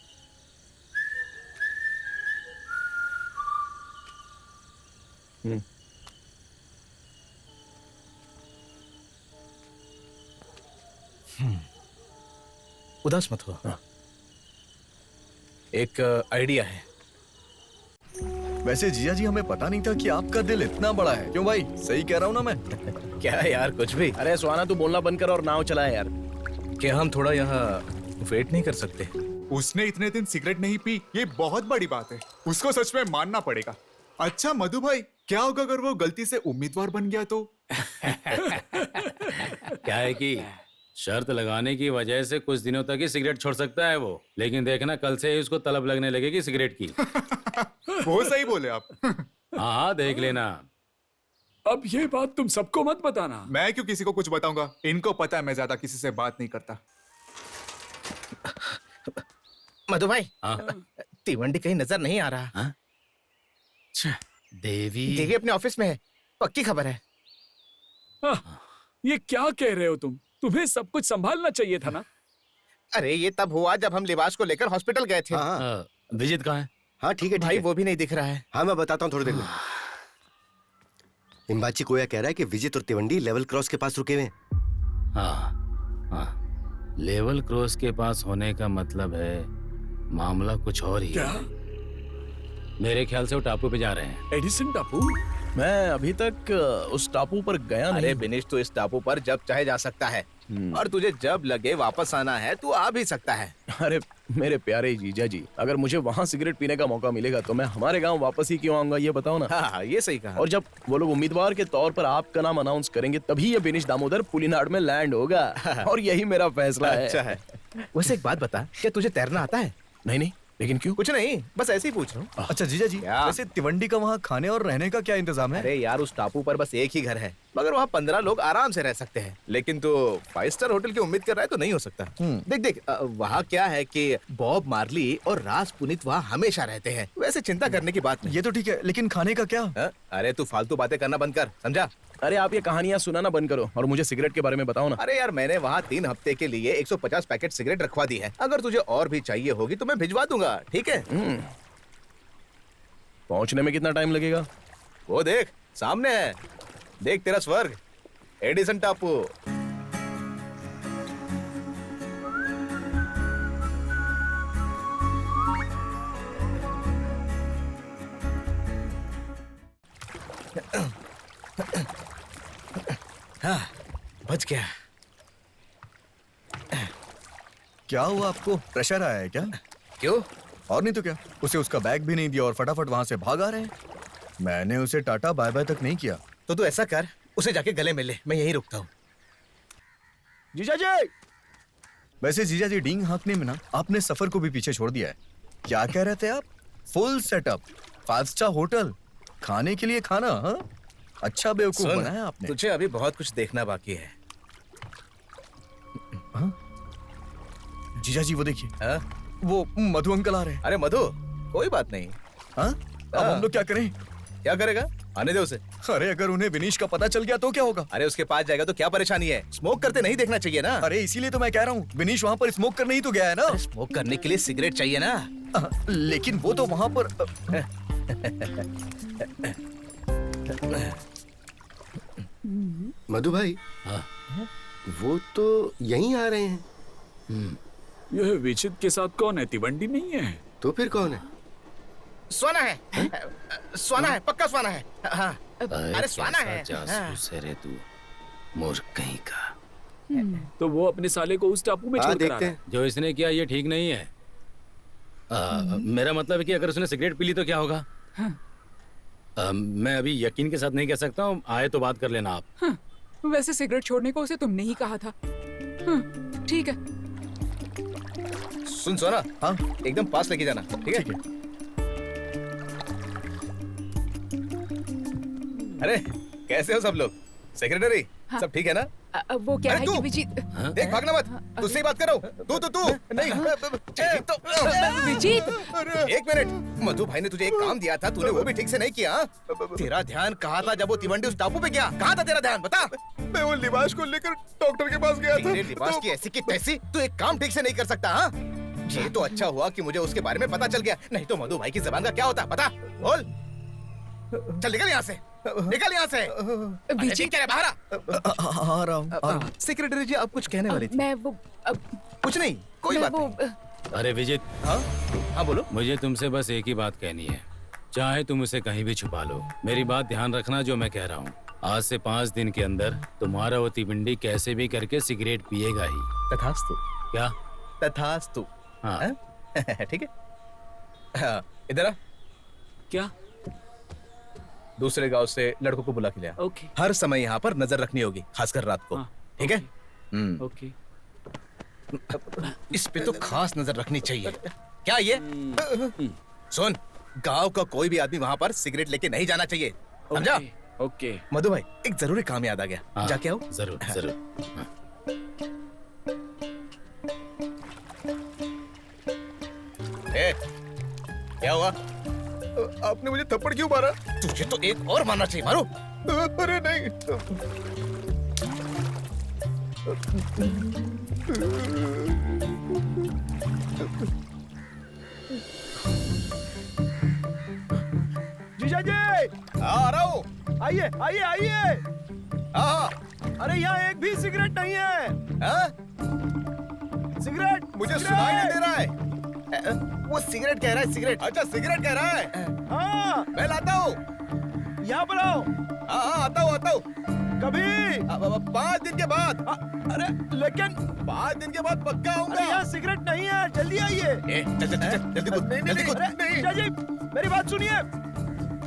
उदास मत हो। एक आइडिया है। वैसे जीजा जी हमें पता नहीं था कि आपका दिल इतना बड़ा है। क्यों भाई, सही कह रहा हूँ ना मैं? क्या है यार, कुछ भी। अरे सुहाना, तू बोलना बंद कर और नाव चला यार। क्या हम थोड़ा यहाँ वेट नहीं कर सकते? उसने इतने दिन सिगरेट नहीं पी, ये बहुत बड़ी बात है। उसको सच में मानना पड़ेगा। अच्छा मधु भाई, क्या होगा अगर वो गलती से उम्मीदवार बन गया तो? क्या है कि शर्त लगाने की वजह से कुछ दिनों तक ही सिगरेट छोड़ सकता है वो, लेकिन देखना कल से ही उसको तलब लगने लगेगी सिगरेट की। वो सही बोले आप। हाँ देख लेना। अब ये बात तुम सबको मत बताना। मैं क्यों किसी को कुछ बताऊंगा? इनको पता है मैं ज्यादा किसी से बात नहीं करता। मधु भाई, तिवंडी कहीं नजर नहीं आ रहा। देवी अपने ऑफिस में है, पक्की खबर है। ये क्या कह रहे हो तुम? तुम्हें सब कुछ संभालना चाहिए था ना। अरे ये तब हुआ जब हम लिबास को लेकर हॉस्पिटल गए थे। विजित कहाँ है? हाँ ठीक है भाई, वो भी नहीं दिख रहा है। हाँ मैं बताता हूँ थोड़ी देर में। इम्बाची कोया कह रहा है कि विजित और तिवंडी लेवल क्रॉस के पास रुके हुए हैं। हाँ, लेवल क्रॉस के पास होने का मतलब है मामला कुछ और ही है। मेरे ख्याल से वो टापू पे जा रहे हैं। एडिसन टापू? मैं अभी तक उस टापू पर गया नहीं। अरे बिनेश, तो इस टापू पर जब चाहे जा सकता है और तुझे जब लगे वापस आना है तू आ भी सकता है। अरे मेरे प्यारे जीजा जी, अगर मुझे वहाँ सिगरेट पीने का मौका मिलेगा तो मैं हमारे गांव वापस ही क्यों आऊंगा, ये बताओ ना। हाँ, ये सही कहा। और जब वो लोग उम्मीदवार के तौर पर आपका नाम अनाउंस करेंगे तभी ये बिनेश दामोदर पुलिनाड में लैंड होगा। और यही मेरा फैसला है। अच्छा है। वैसे एक बात बता, क्या तुझे तैरना आता है? नहीं, लेकिन क्यों? कुछ नहीं, बस ऐसे ही पूछ रहा हूँ। अच्छा जीजा जी, वैसे तिवंडी का वहाँ खाने और रहने का क्या इंतजाम है? अरे यार, उस टापू पर बस एक ही घर है, मगर वहाँ 15 लोग आराम से रह सकते हैं। लेकिन तो 5 स्टार होटल की उम्मीद कर रहा है तो नहीं हो सकता। देख वहाँ क्या है कि बॉब मार्ली और राज पुनीत वहाँ हमेशा रहते हैं। वैसे चिंता करने की बात नहीं। ये तो ठीक है, लेकिन खाने का क्या? अरे तू फालतू बातें करना बंद कर, समझा? अरे आप ये कहानियां सुनाना बंद करो और मुझे सिगरेट के बारे में बताओ ना। अरे यार, मैंने वहाँ 3 हफ्ते के लिए 150 पैकेट सिगरेट रखवा दी है। अगर तुझे और भी चाहिए होगी तो मैं भिजवा दूंगा, ठीक है? पहुंचने में कितना टाइम लगेगा? वो देख सामने है, देख तेरा स्वर्ग, एडिसन टापू। हाँ, बच गया। क्या हुआ आपको? प्रेशर आया है क्या? क्यों? और नहीं तो क्या, उसे उसका बैग भी नहीं दिया और फटाफट वहां से भाग आ रहे हैं। मैंने उसे टाटा बाय बाय तक नहीं किया। तो तू ऐसा कर, उसे जाके गले मिल ले, मैं यहीं रुकता हूँ। जीजा जी! वैसे जीजा जी, डींग हाँकने में ना आपने सफर को भी पीछे छोड़ दिया है। क्या कह रहे थे आप? फुल सेटअप, 5 स्टार होटल, खाने के लिए खाना। हाँ, अच्छा बेवकूफ बनाया आपने। तुझे अभी बहुत कुछ देखना बाकी है। जीजा जी वो देखिए, वो मधु अंकल आ रहे हैं। अरे मधु, कोई बात नहीं। अब हम लोग क्या करें? क्या करेगा? आने दे उसे। अरे अगर उन्हें विनीश का पता चल गया तो क्या होगा? अरे उसके पास जाएगा तो क्या परेशानी है? स्मोक करते नहीं देखना चाहिए ना। अरे इसीलिए तो मैं कह रहा हूँ, विनीश वहाँ पर स्मोक करने ही तो गया है ना। स्मोक करने के लिए सिगरेट चाहिए ना। लेकिन वो तो वहाँ पर मधु भाई, वो तो यहीं आ रहे हैं। यह विचित के साथ कौन है? तिवंडी नहीं है तो फिर कौन है? स्वाना है, स्वाना है, पक्का स्वाना है। हाँ। अरे स्वाना है। जासूस है रे तू, मूर्ख कहीं का। तो वो अपने साले को उस टापू में छोड़ कर आ रहा है। जो इसने किया ये ठीक नहीं है। मेरा मतलब है कि अगर उसने सिगरेट पी ली तो क्या होगा? मैं अभी यकीन के साथ नहीं कह सकता हूँ, आए तो बात कर लेना आप। वैसे सिगरेट छोड़ने को उसे तुमने ही कहा था। ठीक है। सुन सोना, हाँ एकदम पास लेके जाना, ठीक है? अरे कैसे हो सब लोग? सेक्रेटरी सब ठीक है ना? वो क्या है कि विजीत, देख भागना मत, तुझसे ही बात कर रहा हूँ। तू नहीं विजीत, एक मिनट, मधु भाई ने तुझे एक काम दिया था, तूने वो भी ठीक से नहीं किया। तेरा ध्यान कहाँ था जब वो तिवंडी उस टापू पे गया? कहाँ था तेरा ध्यान, बता? मैं वो लिबास को लेकर डॉक्टर के पास गया था। लिबास की ऐसी की तैसी, तू एक काम ठीक से नहीं कर सकता? हाँ, ये तो अच्छा हुआ कि मुझे उसके बारे में पता चल गया, नहीं तो मधु भाई की जबान का क्या होता? बता, बोल। चल निकल यहाँ से, निकल यहाँ से। ठीक है, बाहर आ रहा हूँ। सेक्रेटरी जी, आप कुछ कहने वाली थी? मैं वो कुछ नहीं, कोई बात नहीं। अरे विजित, हाँ बोलो। मुझे तुमसे बस एक ही बात कहनी है, चाहे तुम उसे कहीं भी छुपा लो, मेरी बात ध्यान रखना जो मैं कह रहा हूँ। आज से 5 दिन के अंदर तुम्हारा वो तिवंडी कैसे भी करके सिगरेट पिएगा ही। तथास्तु। क्या? तथास्तु। हाँ ठीक है। इधर आ। क्या? दूसरे गांव से लड़कों को बुला के लिया। ओके। हर समय यहाँ पर नजर रखनी होगी, खासकर रात को। ठीक है? ओके। इस पे तो खास नजर रखनी चाहिए। क्या ये? सुन, गांव का कोई भी आदमी वहाँ पर सिगरेट लेके नहीं जाना चाहिए, समझा? ओके। मधु भाई, एक जरूरी काम याद आ गया, जाके आओ। जरूर जरूर। क्या हुआ? आपने मुझे थप्पड़ क्यों मारा? तुझे तो एक और मारना चाहिए, मारो। अरे नहीं। जीजा जी, आ रहा हूँ। आइए आइए आइए। हाँ। अरे यहाँ एक भी सिगरेट नहीं है। सिगरेट मुझे सुनाई नहीं दे रहा है। वो सिगरेट कह रहा है, सिगरेट। अच्छा, सिगरेट कह रहा है। हाँ, मैं लाता हूँ। यहाँ पर आओ। हाँ, आता हूँ, आता हूँ। कभी? 5 दिन के बाद। अरे लेकिन 5 दिन के बाद पक्का आऊंगा। यहाँ सिगरेट नहीं है, जल्दी आइए। चल जल्दी कूद, जल्दी कूद। नहीं जी, मेरी बात सुनिए।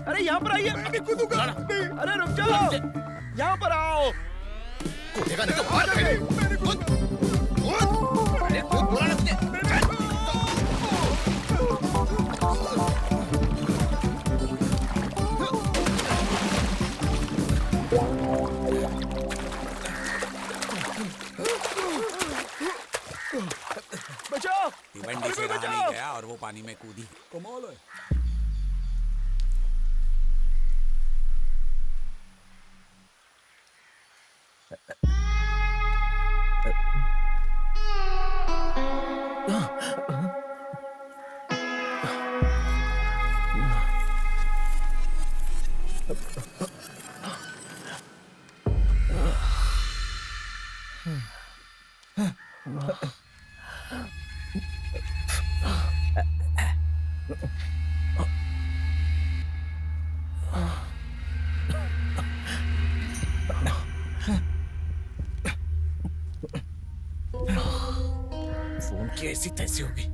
अरे यहाँ पर आइए। अरे रुक जाओ, यहाँ पर आओ। कूदेगा नहीं तो मार देंगे। कूद, अरे कूद, बुला ना तुझे। बचाओ। भिवंडी से रहा नहीं गया और वो पानी में कूदी। कमाल है। फोन की ऐसी तैसी होगी।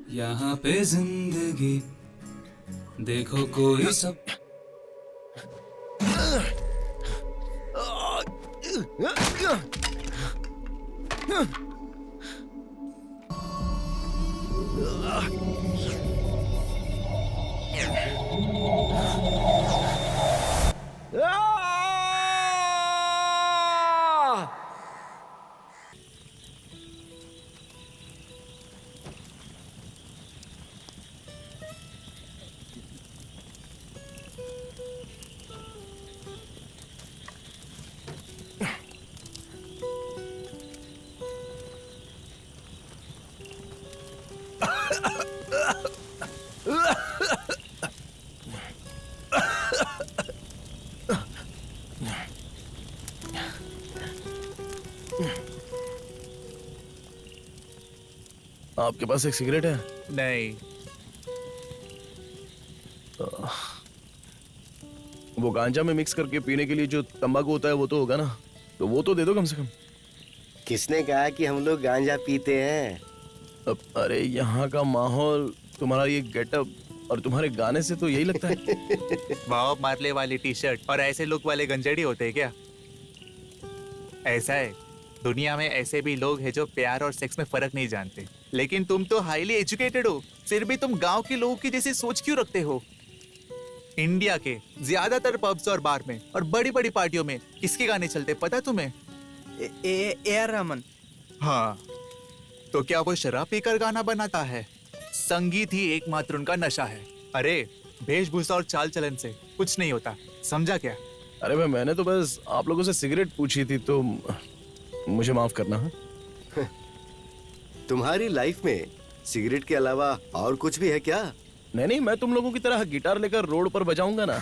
यहाँ पे जिंदगी देखो कोई सब आपके पास एक सिगरेट है? नहीं। वो गांजा में मिक्स करके पीने के लिए जो तंबाकू होता है वो तो होगा ना, तो वो तो दे दो कम से कम। किसने कहा कि हम लोग गांजा पीते हैं? अब अरे यहाँ का माहौल, तुम्हारा ये गेटअप और तुम्हारे गाने से तो यही लगता है। बॉब मार्ले वाली टी शर्ट और ऐसे लुक वाले गंजेड़ी होते हैं क्या? ऐसा है, दुनिया में ऐसे भी लोग हैं जो प्यार और सेक्स में फर्क नहीं जानते, लेकिन तुम तो हाईली एजुकेटेड हो, फिर भी तुम गांव के लोगों की जैसी सोच क्यों रखते हो? इंडिया के ज्यादातर पब्स और बार में और बड़ी बड़ी पार्टियों में किसके गाने चलते पता तुम्हें? ए.आर. रहमान। हाँ, तो क्या वो शराब पीकर गाना बनाता है? संगीत ही एकमात्र उनका नशा है। अरे वेशभूषा और चाल चलन से कुछ नहीं होता, समझा क्या? अरे मैंने तो बस आप लोगों से सिगरेट पूछी थी, तो मुझे माफ करना है। तुम्हारी लाइफ में सिगरेट के अलावा और कुछ भी है क्या? नहीं, मैं तुम लोगों की तरह गिटार लेकर रोड पर बजाऊंगा ना।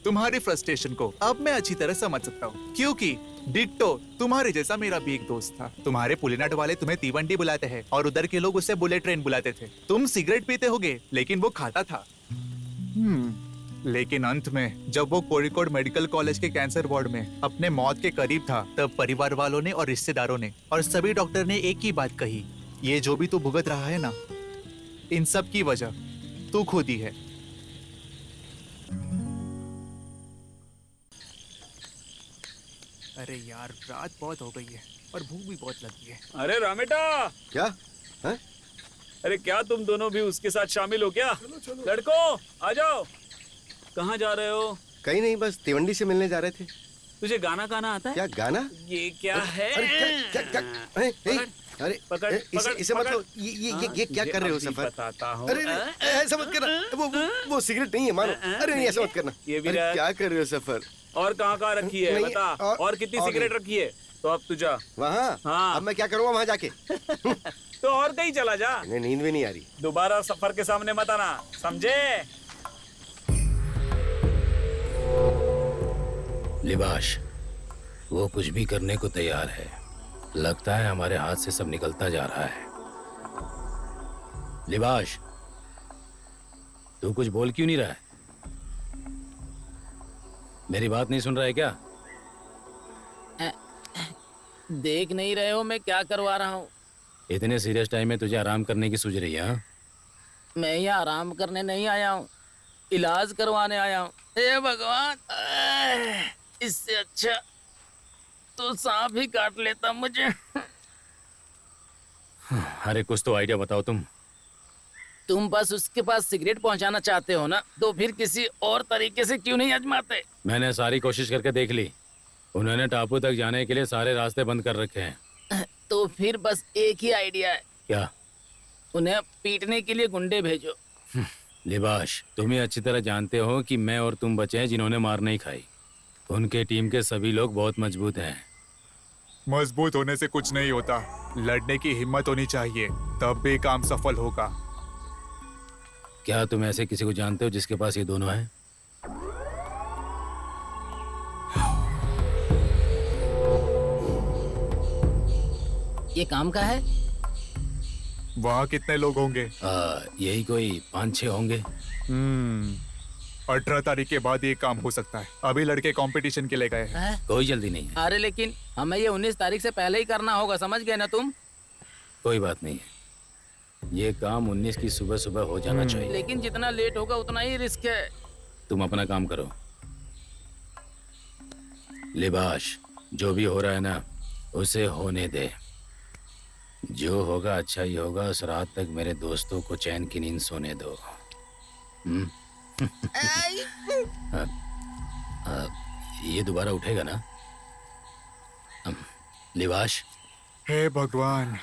तुम्हारी फ्रस्ट्रेशन को अब मैं अच्छी तरह समझ सकता हूँ, क्योंकि डिट्टो तुम्हारे जैसा मेरा भी एक दोस्त था। तुम्हारे पुलिनाड वाले तुम्हें तीवंडी बुलाते हैं और उधर के लोग उसे बुलेट ट्रेन बुलाते थे। तुम सिगरेट पीते होगे, लेकिन वो खाता था। लेकिन अंत में जब वो कोरिकोड मेडिकल कॉलेज के कैंसर वार्ड में अपने मौत के करीब था, तब परिवार वालों ने और रिश्तेदारों ने और सभी डॉक्टर ने एक ही बात कही, ये जो भी तू भुगत रहा है ना, इन सब की वजह तू खुद ही है। अरे यार, रात बहुत हो गई है और भूख भी बहुत लगी है। अरे रामेटा, क्या है? अरे क्या तुम दोनों भी उसके साथ शामिल हो क्या? लड़कों आ जाओ। कहाँ जा रहे हो? कहीं नहीं, बस तिवंडी से मिलने जा रहे थे। तुझे गाना गाना आता है? क्या गाना? ये क्या है? अरे अरे पकड़, इसे मतलब ये क्या कर रहे हो सफर? बताता हूँ। अरे ऐसा मत करना, वो सिगरेट नहीं है मानो। अरे नहीं, ऐसा मत करना। ये भी क्या कर रहे हो सफर? और कहाँ रखी है बता? और कितनी सिगरेट रखी है? तो अब तू जा वहाँ। हाँ, अब मैं क्या करूँगा वहाँ जाके? तो और कहीं चला जा। नींद भी नहीं आ रही। दोबारा सफर के सामने मत आना, समझे? लिबाश, वो कुछ भी करने को तैयार है। लगता है हमारे हाथ से सब निकलता जा रहा है। लिबाश, तू कुछ बोल क्यों नहीं रहा है? मेरी बात नहीं सुन रहा है क्या? देख नहीं रहे हो मैं क्या करवा रहा हूँ? इतने सीरियस टाइम में तुझे आराम करने की सूझ रही है? हाँ? मैं यहाँ आराम करने नहीं आया हूँ, इलाज करवाने आया हूँ। हे भगवान, इससे अच्छा तो सांप ही काट लेता मुझे। अरे कुछ तो आइडिया बताओ तुम बस उसके पास सिगरेट पहुंचाना चाहते हो ना, तो फिर किसी और तरीके से क्यों नहीं आजमाते? मैंने सारी कोशिश करके देख ली। उन्होंने टापू तक जाने के लिए सारे रास्ते बंद कर रखे हैं। तो फिर बस एक ही आइडिया है। क्या? उन्हें पीटने के लिए गुंडे भेजो। लिबाश, तुम ही अच्छी तरह जानते हो कि मैं और तुम बचे हैं जिन्होंने मार नहीं खाई। उनके टीम के सभी लोग बहुत मजबूत हैं। मजबूत होने से कुछ नहीं होता, लड़ने की हिम्मत होनी चाहिए, तब भी काम सफल होगा। क्या तुम ऐसे किसी को जानते हो जिसके पास ये दोनों हैं? ये काम का है? वहाँ कितने लोग होंगे? यही कोई 5-6 होंगे। 18 तारीख के बाद ये काम हो सकता है। अभी लड़के कंपटीशन के लिए गए हैं। कोई जल्दी नहीं है। अरे लेकिन हमें ये 19 तारीख से पहले ही करना होगा, समझ गए ना तुम? कोई बात नहीं है, ये काम 19 की सुबह सुबह हो जाना चाहिए। लेकिन जितना लेट होगा उतना ही रिस्क है। तुम अपना काम करो। लिबाश, जो भी हो रहा है ना, उसे होने दे। जो होगा अच्छा ही होगा। उस रात तक मेरे दोस्तों को चैन की नींद सोने दो। ये दोबारा उठेगा ना? लिबाश, हे भगवान।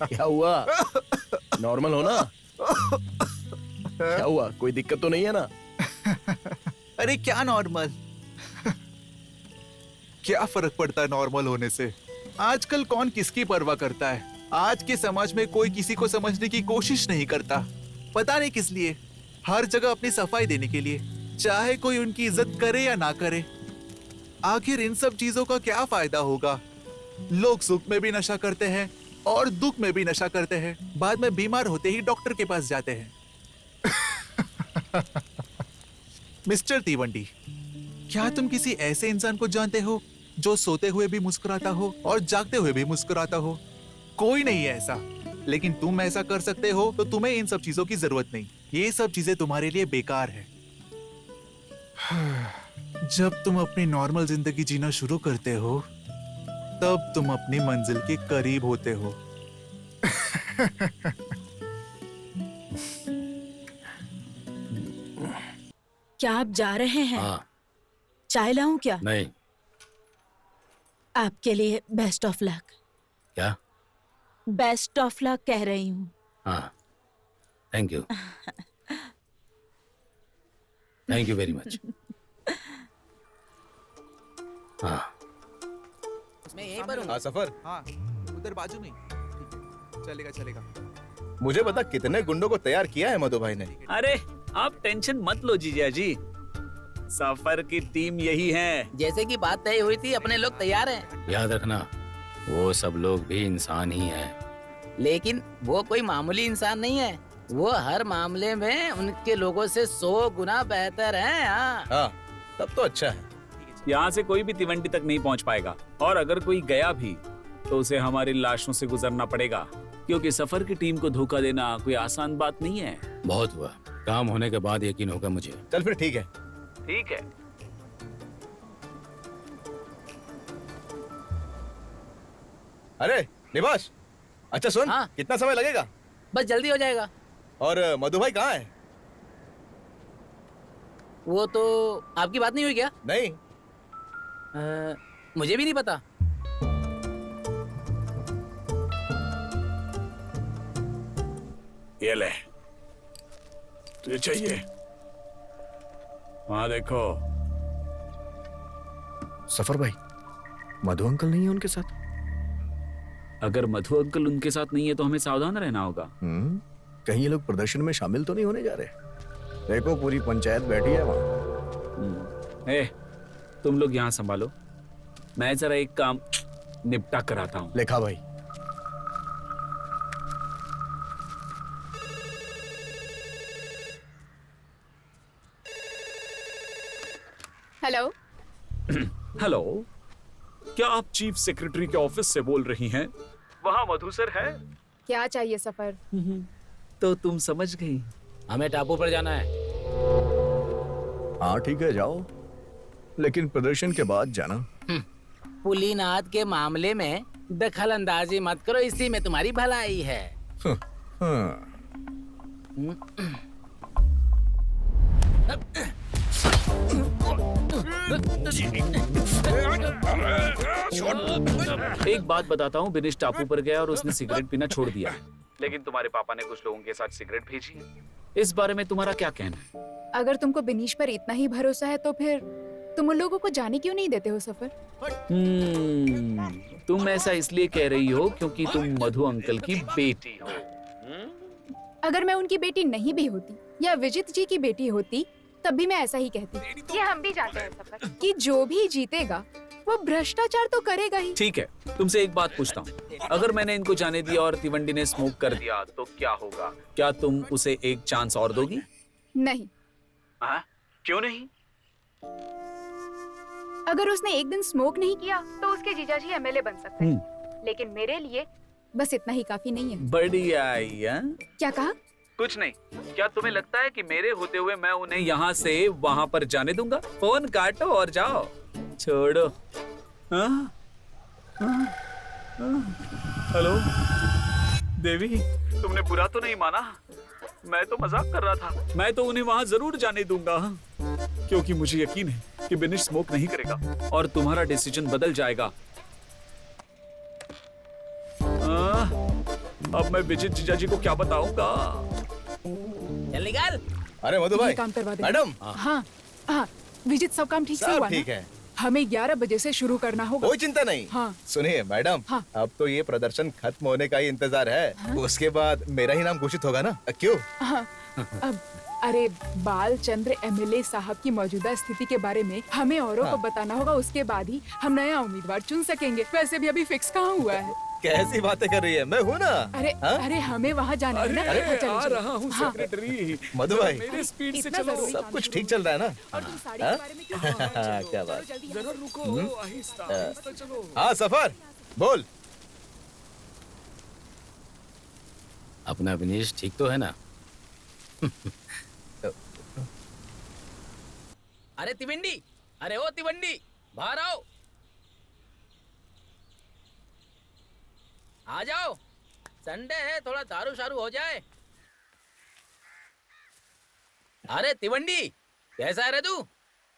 क्या हुआ? नॉर्मल हो ना? क्या हुआ? कोई दिक्कत तो नहीं है ना? अरे क्या नॉर्मल? क्या फर्क पड़ता है नॉर्मल होने से? आजकल कौन किसकी परवाह करता है? आज के समाज में कोई किसी को समझने की कोशिश नहीं करता। पता नहीं किस लिए, हर जगह अपनी सफाई देने के लिए, चाहे कोई उनकी इज्जत करे या ना करे। आखिर इन सब चीजों का क्या फायदा होगा? लोग सुख में भी नशा करते हैं और दुख में भी नशा करते हैं, बाद में बीमार होते ही डॉक्टर के पास जाते हैं। मिस्टर तीवंडी, क्या तुम किसी ऐसे इंसान को जानते हो जो सोते हुए भी मुस्कुराता हो और जागते हुए भी मुस्कुराता हो? कोई नहीं है ऐसा, लेकिन तुम ऐसा कर सकते हो, तो तुम्हें इन सब चीजों की जरूरत नहीं। ये सब चीजें तुम्हारे लिए बेकार है। जब तुम अपनी नॉर्मल जिंदगी जीना शुरू करते हो, तब तुम अपनी मंजिल के करीब होते हो। क्या आप जा रहे हैं? हाँ। चाय लाऊं क्या? नहीं। आपके लिए बेस्ट ऑफ लक। क्या? बेस्ट ऑफ लक कह रही हूँ। हाँ, thank you. Thank you very much. हाँ। मैं यहीं पर हूँ। हाँ सफर। हाँ, उधर बाजू में। चलेगा चलेगा। मुझे पता कितने गुंडों को तैयार किया है मधु भाई ने। अरे आप टेंशन मत लो जीजा जी, सफर की टीम यही है। जैसे कि बात तय हुई थी, अपने लोग तैयार हैं। याद रखना, वो सब लोग भी इंसान ही हैं। लेकिन वो कोई मामूली इंसान नहीं है। वो हर मामले में उनके लोगों से 100 गुना बेहतर हैं। हाँ, तब तो अच्छा है। यहाँ से कोई भी तिवंडी तक नहीं पहुँच पाएगा, और अगर कोई गया भी तो उसे हमारी लाशों से गुजरना पड़ेगा, क्योंकि सफर की टीम को धोखा देना कोई आसान बात नहीं है। बहुत हुआ, काम होने के बाद यकीन होगा मुझे। चल फिर ठीक है। ठीक है। अरे निवास, अच्छा सुन, कितना समय लगेगा? बस जल्दी हो जाएगा। और मधु भाई कहाँ है? वो तो आपकी बात नहीं हुई क्या? नहीं। मुझे भी नहीं पता। ये ले, तुझे चाहिए? वहां देखो। सफर भाई, मधु अंकल नहीं है उनके साथ? अगर मधु अंकल उनके साथ नहीं है तो हमें सावधान रहना होगा। कहीं ये लोग प्रदर्शन में शामिल तो नहीं होने जा रहे? देखो पूरी पंचायत बैठी है वहाँ। तुम लोग यहाँ संभालो, मैं जरा एक काम निपटा कर आता हूँ। लेखा भाई। हेलो। हेलो, क्या आप चीफ सेक्रेटरी के ऑफिस से बोल रही हैं? वहाँ मधु सर है? क्या चाहिए सफर? तो तुम समझ गई। हमें टापू पर जाना है। हाँ ठीक है, जाओ, लेकिन प्रदर्शन के बाद जाना। पुलिनाथ के मामले में दखल अंदाजी मत करो, इसी में तुम्हारी भलाई है। एक बात बताता हूँ, बिनिश टापू पर गया और उसने सिगरेट पीना छोड़ दिया, लेकिन तुम्हारे पापा ने कुछ लोगों के साथ सिगरेट भेजी है। इस बारे में तुम्हारा क्या कहना है? अगर तुमको बिनीश पर इतना ही भरोसा है तो फिर तुम उन लोगों को जाने क्यों नहीं देते हो सफर? तुम ऐसा इसलिए कह रही हो क्योंकि तुम मधु अंकल की बेटी हो। अगर मैं उनकी बेटी नहीं भी होती या विजित जी की बेटी होती, तब भी मैं ऐसा ही कहती। ये हम भी जानते हैं सफर कि जो भी जीतेगा वो भ्रष्टाचार तो करेगा ही। ठीक है, तुमसे एक बात पूछता हूँ, अगर मैंने इनको जाने दिया और तिवंडी ने स्मोक कर दिया तो क्या होगा? क्या तुम उसे एक चांस और दोगी? नहीं। क्यों नहीं? अगर उसने एक दिन स्मोक नहीं किया तो उसके जीजाजी एमएलए बन सकते हैं, लेकिन मेरे लिए बस इतना ही काफी नहीं है। बढ़िया। क्या कहा? कुछ नहीं। क्या तुम्हें लगता है कि मेरे होते हुए मैं उन्हें यहाँ से वहाँ पर जाने दूंगा? फोन काटो और जाओ, छोड़ो। हेलो देवी, तुमने बुरा तो नहीं माना? मैं तो मजाक कर रहा था। मैं तो उन्हें वहाँ जरूर जाने दूंगा, क्योंकि मुझे यकीन है कि बिनिश स्मोक नहीं करेगा और तुम्हारा डिसीजन बदल जाएगा। अब मैं विजित जीजाजी को क्या बताऊंगा? चल निकाल। अरे मधु भाई, काम करवा दे। मैडम। हाँ हाँ, विजित सब काम ठीक से हुआ ना? ठीक है। हमें 11 बजे से शुरू करना होगा। कोई चिंता नहीं। हाँ। सुनिए मैडम, अब तो ये प्रदर्शन खत्म होने का ही इंतजार है। उसके बाद मेरा ही नाम घोषित होगा ना? क्यों? हाँ, अब अरे बाल चंद्र एमएलए साहब की मौजूदा स्थिति के बारे में हमें औरों को बताना होगा, उसके बाद ही हम नया उम्मीदवार चुन सकेंगे। वैसे भी अभी फिक्स कहाँ हुआ है। कैसी बातें कर रही है? मैं हूँ ना। अरे अरे हमें वहाँ जाना है ना। अरे, चलो, आ चलो। रहा हूँ हाँ। सेक्रेटरी। मधु भाई, मेरे स्पीड से इतना चलो। जरूरी सब कुछ ठीक चल रहा है ना? और तुम साड़ी हाँ? के बारे में क्यों? क्या बात? जरा रुको, आहिस्ता आहिस्ता चलो। हाँ सफर, बोल। अपना विनेश ठीक तो है ना? अरे तिवंडी, अरे ओ तिवंडी, बाहर आओ। आ जाओ, संडे है, थोड़ा दारू शारू हो जाए। अरे तिवंडी, कैसा है रे तू?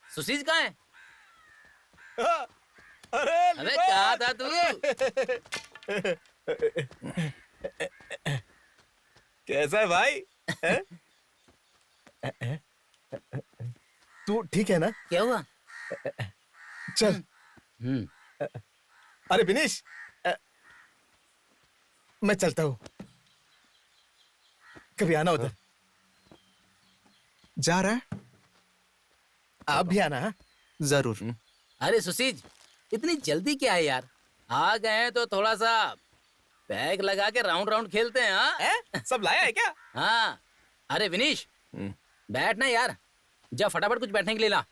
सुशीज कहाँ है? अरे कहाँ था तू? कैसा है भाई? तू ठीक है ना? क्या हुआ? चल। अरे विनेश, मैं चलता हूँ, कभी आना उधर। जा रहा है? आप भी आना। हाँ? जरूर। अरे सुशीज, इतनी जल्दी क्या है यार? आ गए हैं तो थोड़ा सा बैग लगा के राउंड राउंड खेलते हैं। हाँ? सब लाया है क्या? हाँ। अरे विनीश, बैठ ना यार, जा फटाफट कुछ बैठने के लिए ला।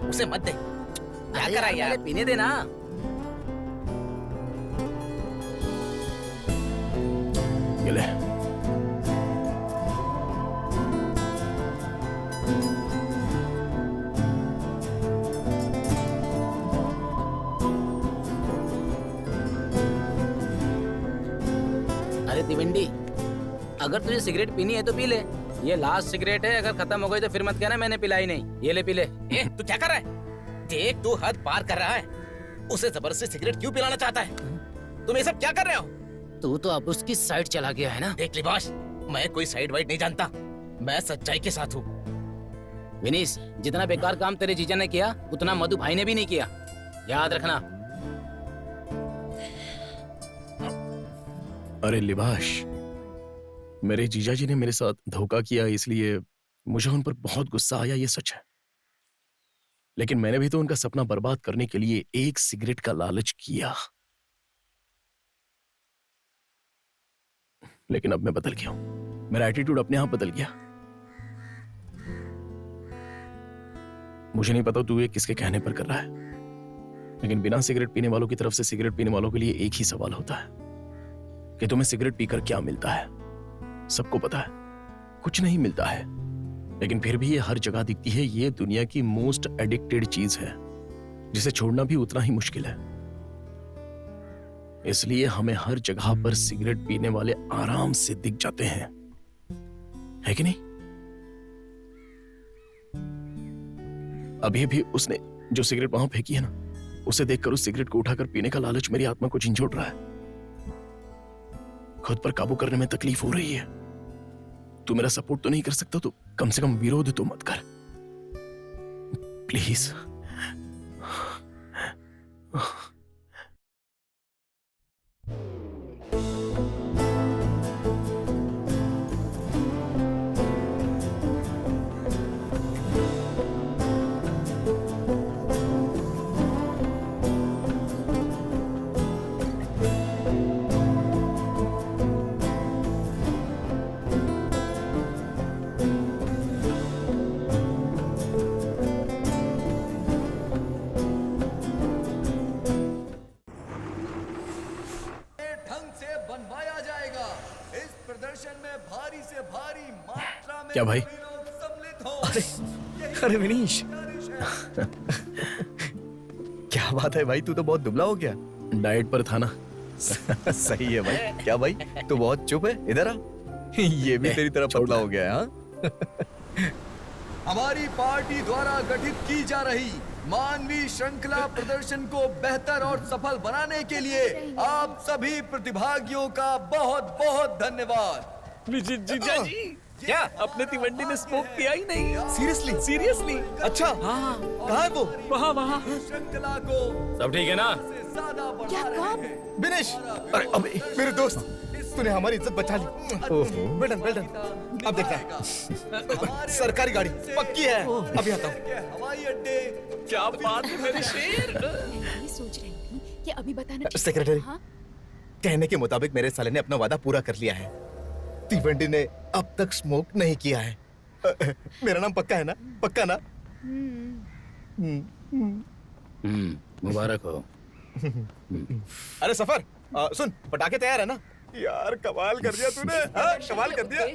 उसे मत दे। क्या करा यार? पीने देना। ये ले। अरे तिवंडी, अगर तुझे सिगरेट पीनी है तो पी ले। ये लास्ट सिगरेट है, अगर खत्म हो गई तो फिर मत कहना मैंने पिलाई नहीं। ये ले पी ले। तू क्या कर रहा है? देख, तू हद पार कर रहा है। उसे जबरदस्ती सिगरेट क्यों पिलाना चाहता है? तुम ये सब क्या कर रहे हो? तू तो अब उसकी साइड चला गया है ना। देख लिबाश, मैं कोई साइड वाइड नहीं जानता, मैं सच्चाई के साथ हूँ। विनीश, जितना बेकार काम तेरे जीजा ने किया उतना मधु भाई ने भी नहीं किया, याद रखना। अरे लिबाश, मेरे जीजा जी ने मेरे साथ धोखा किया, इसलिए मुझे उन पर बहुत गुस्सा आया, ये सच है। लेकिन मैंने भी तो उनका सपना बर्बाद करने के लिए एक सिगरेट का लालच किया। लेकिन अब मैं बदल गया हूं, मेरा एटीट्यूड अपने आप बदल गया। मुझे नहीं पता तू ये किसके कहने पर कर रहा है, लेकिन बिना सिगरेट पीने वालों की तरफ से सिगरेट पीने वालों के लिए एक ही सवाल होता है कि तुम्हें सिगरेट पीकर क्या मिलता है। सबको पता है कुछ नहीं मिलता है, लेकिन फिर भी ये हर जगह दिखती है। ये दुनिया की मोस्ट एडिक्टेड चीज है, जिसे छोड़ना भी उतना ही मुश्किल है। इसलिए हमें हर जगह पर सिगरेट पीने वाले आराम से दिख जाते हैं, है कि नहीं? अभी भी उसने जो सिगरेट वहां फेंकी है ना, उसे देखकर उस सिगरेट को उठाकर पीने का लालच मेरी आत्मा को झंझोड़ रहा है। खुद पर काबू करने में तकलीफ हो रही है। तू मेरा सपोर्ट तो नहीं कर सकता, तो कम से कम विरोध तो मत कर, प्लीज। क्या भाई? अरे अरे विनीश क्या बात है भाई, तू तो बहुत दुबला हो गया। डाइट पर था ना। सही है भाई। क्या भाई तू बहुत चुप है, इधर आ। ये भी तेरी तरह पतला हो गया है। हाँ? हमारी पार्टी द्वारा गठित की जा रही मानवीय श्रृंखला प्रदर्शन को बेहतर और सफल बनाने के लिए आप सभी प्रतिभागियों का बहुत बहुत धन्यवाद। जीजा जी, क्या अपने तिवंडी ने स्मोक किया ही नहीं? सीरियसली? सीरियसली? अच्छा हाँ, कहाँ है वो? वहाँ श्रृंखला को सब ठीक है ना? क्या काम? विनेश, अरे अबे मेरे दोस्त, तूने हमारी इज्जत बचा ली। Well done, well done. अब देखता सरकारी गाड़ी पक्की है। अभी आता हूँ। हवाई अड्डे। क्या बात है मेरे शेर। ये सोच रही थी कि अभी बताना। सेक्रेटरी, हाँ? कहने के मुताबिक मेरे साले ने अपना वादा पूरा कर लिया है। तिवंडी ने अब तक स्मोक नहीं किया है। मेरा नाम पक्का है ना? पक्का ना? मुबारक हो। अरे सफर, सुन, पटाखे तैयार है ना? यार कमाल कर दिया तूने। हाँ, कमाल कर दिया।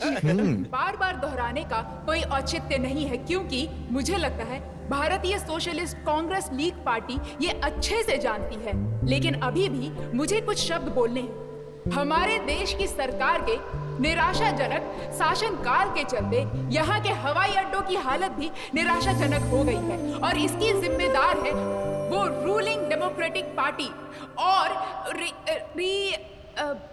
बार बार दोहराने का कोई औचित्य नहीं है, क्योंकि मुझे लगता है भारतीय सोशलिस्ट कांग्रेस लीग पार्टी ये अच्छे से जानती है। लेकिन अभी भी मुझे कुछ शब्द बोलने हैं। हमारे देश की सरकार के निराशाजनक शासनकाल के चलते यहाँ के हवाई अड्डों की हालत भी निराशाजनक हो गई है, और इसकी जिम्मेदार है वो रूलिंग डेमोक्रेटिक पार्टी और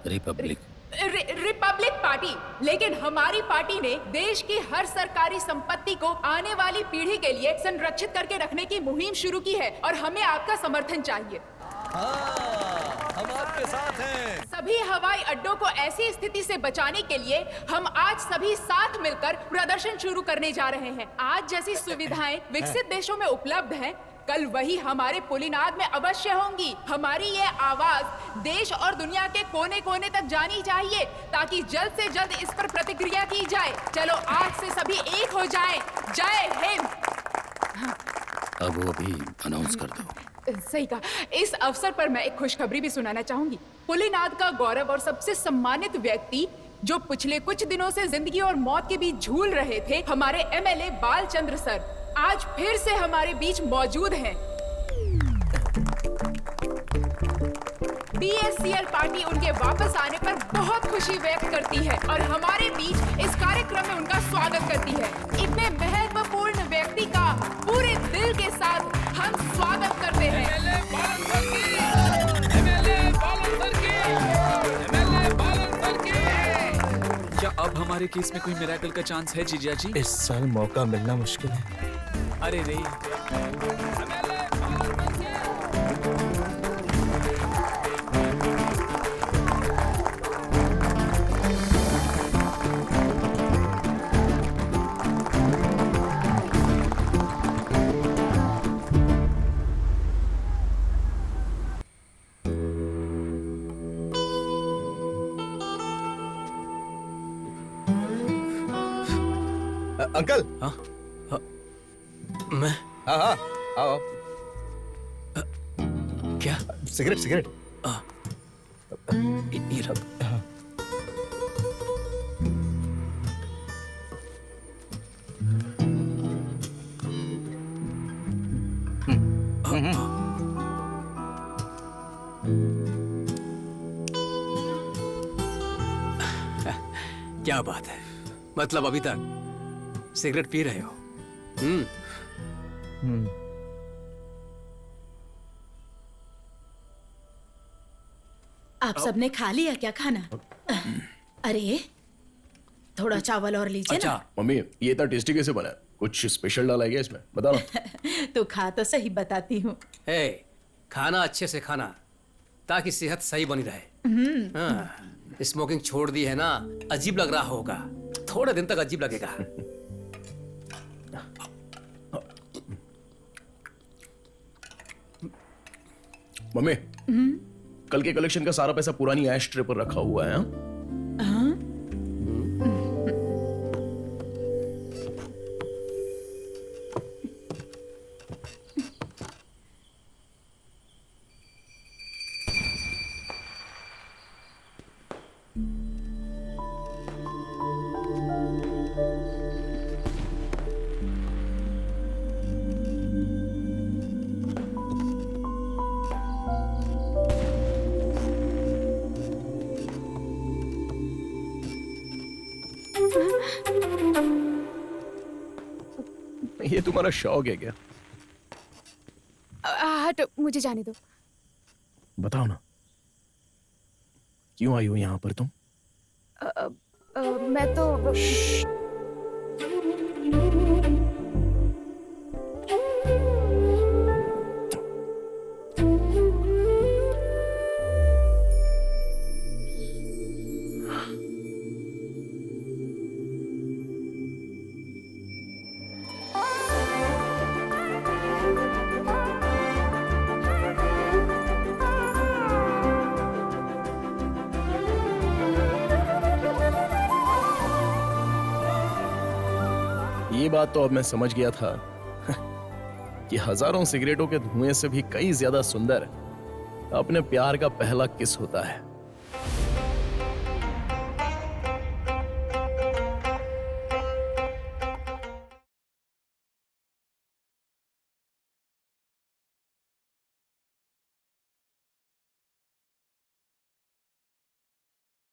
रिपब्लिक पार्टी। लेकिन हमारी पार्टी ने देश की हर सरकारी संपत्ति को आने वाली पीढ़ी के लिए संरक्षित करके रखने की मुहिम शुरू की है, और हमें आपका समर्थन चाहिए। हम आपके साथ हैं। सभी हवाई अड्डों को ऐसी स्थिति से बचाने के लिए हम आज सभी साथ मिलकर प्रदर्शन शुरू करने जा रहे हैं। आज जैसी सुविधाएं विकसित देशों में उपलब्ध हैं, कल वही हमारे पुलिनाद में अवश्य होंगी। हमारी ये आवाज देश और दुनिया के कोने कोने तक जानी चाहिए, ताकि जल्द से जल्द इस पर प्रतिक्रिया की जाए। चलो आज से सभी एक हो जाएं। जय हिंद। अब वो भी अनाउंस कर दो। सही कहा। इस अवसर पर मैं एक खुशखबरी भी सुनाना चाहूंगी। पुलिनाद का गौरव और सबसे सम्मानित व्यक्ति, जो पिछले कुछ दिनों से जिंदगी और मौत के बीच झूल रहे थे, हमारे एमएलए बालचंद्र सर आज फिर से हमारे बीच मौजूद हैं। बीएससीएल पार्टी उनके वापस आने पर बहुत खुशी व्यक्त करती है और हमारे बीच इस कार्यक्रम में उनका स्वागत करती है। इतने महत्वपूर्ण व्यक्ति का पूरे दिल के साथ हम स्वागत करते हैं। क्या अब हमारे केस में कोई मिरेकल का चांस है जीजा जी? इस साल मौका मिलना मुश्किल है। अरे रे, अंकल। हाँ? मैं? हाँ हाँ आओ। क्या? Cigarette cigarette. ये रख। क्या बात है, मतलब अभी तक सिगरेट पी रहे हो? आप सबने खा लिया क्या खाना? अरे थोड़ा चावल और लीजिए अच्छा मम्मी, ये इतना टेस्टी कैसे बना है? कुछ स्पेशल डाला है क्या इसमें? बताओ ना। तो खा तो सही बताती हूँ। खाना अच्छे से खाना, ताकि सेहत सही बनी रहे। हाँ, स्मोकिंग छोड़ दी है ना, अजीब लग रहा होगा, थोड़े दिन तक अजीब लगेगा। मम्मी, कल के कलेक्शन का सारा पैसा पुरानी ऐश ट्रे पर रखा हुआ है। हाँ? तुम्हारा शौक है क्या? हट, मुझे जाने दो। बताओ ना, क्यों आई हो यहाँ पर तुम? मैं तो ये बात तो अब मैं समझ गया था कि हजारों सिगरेटों के धुएं से भी कई ज्यादा सुंदर अपने प्यार का पहला किस होता है।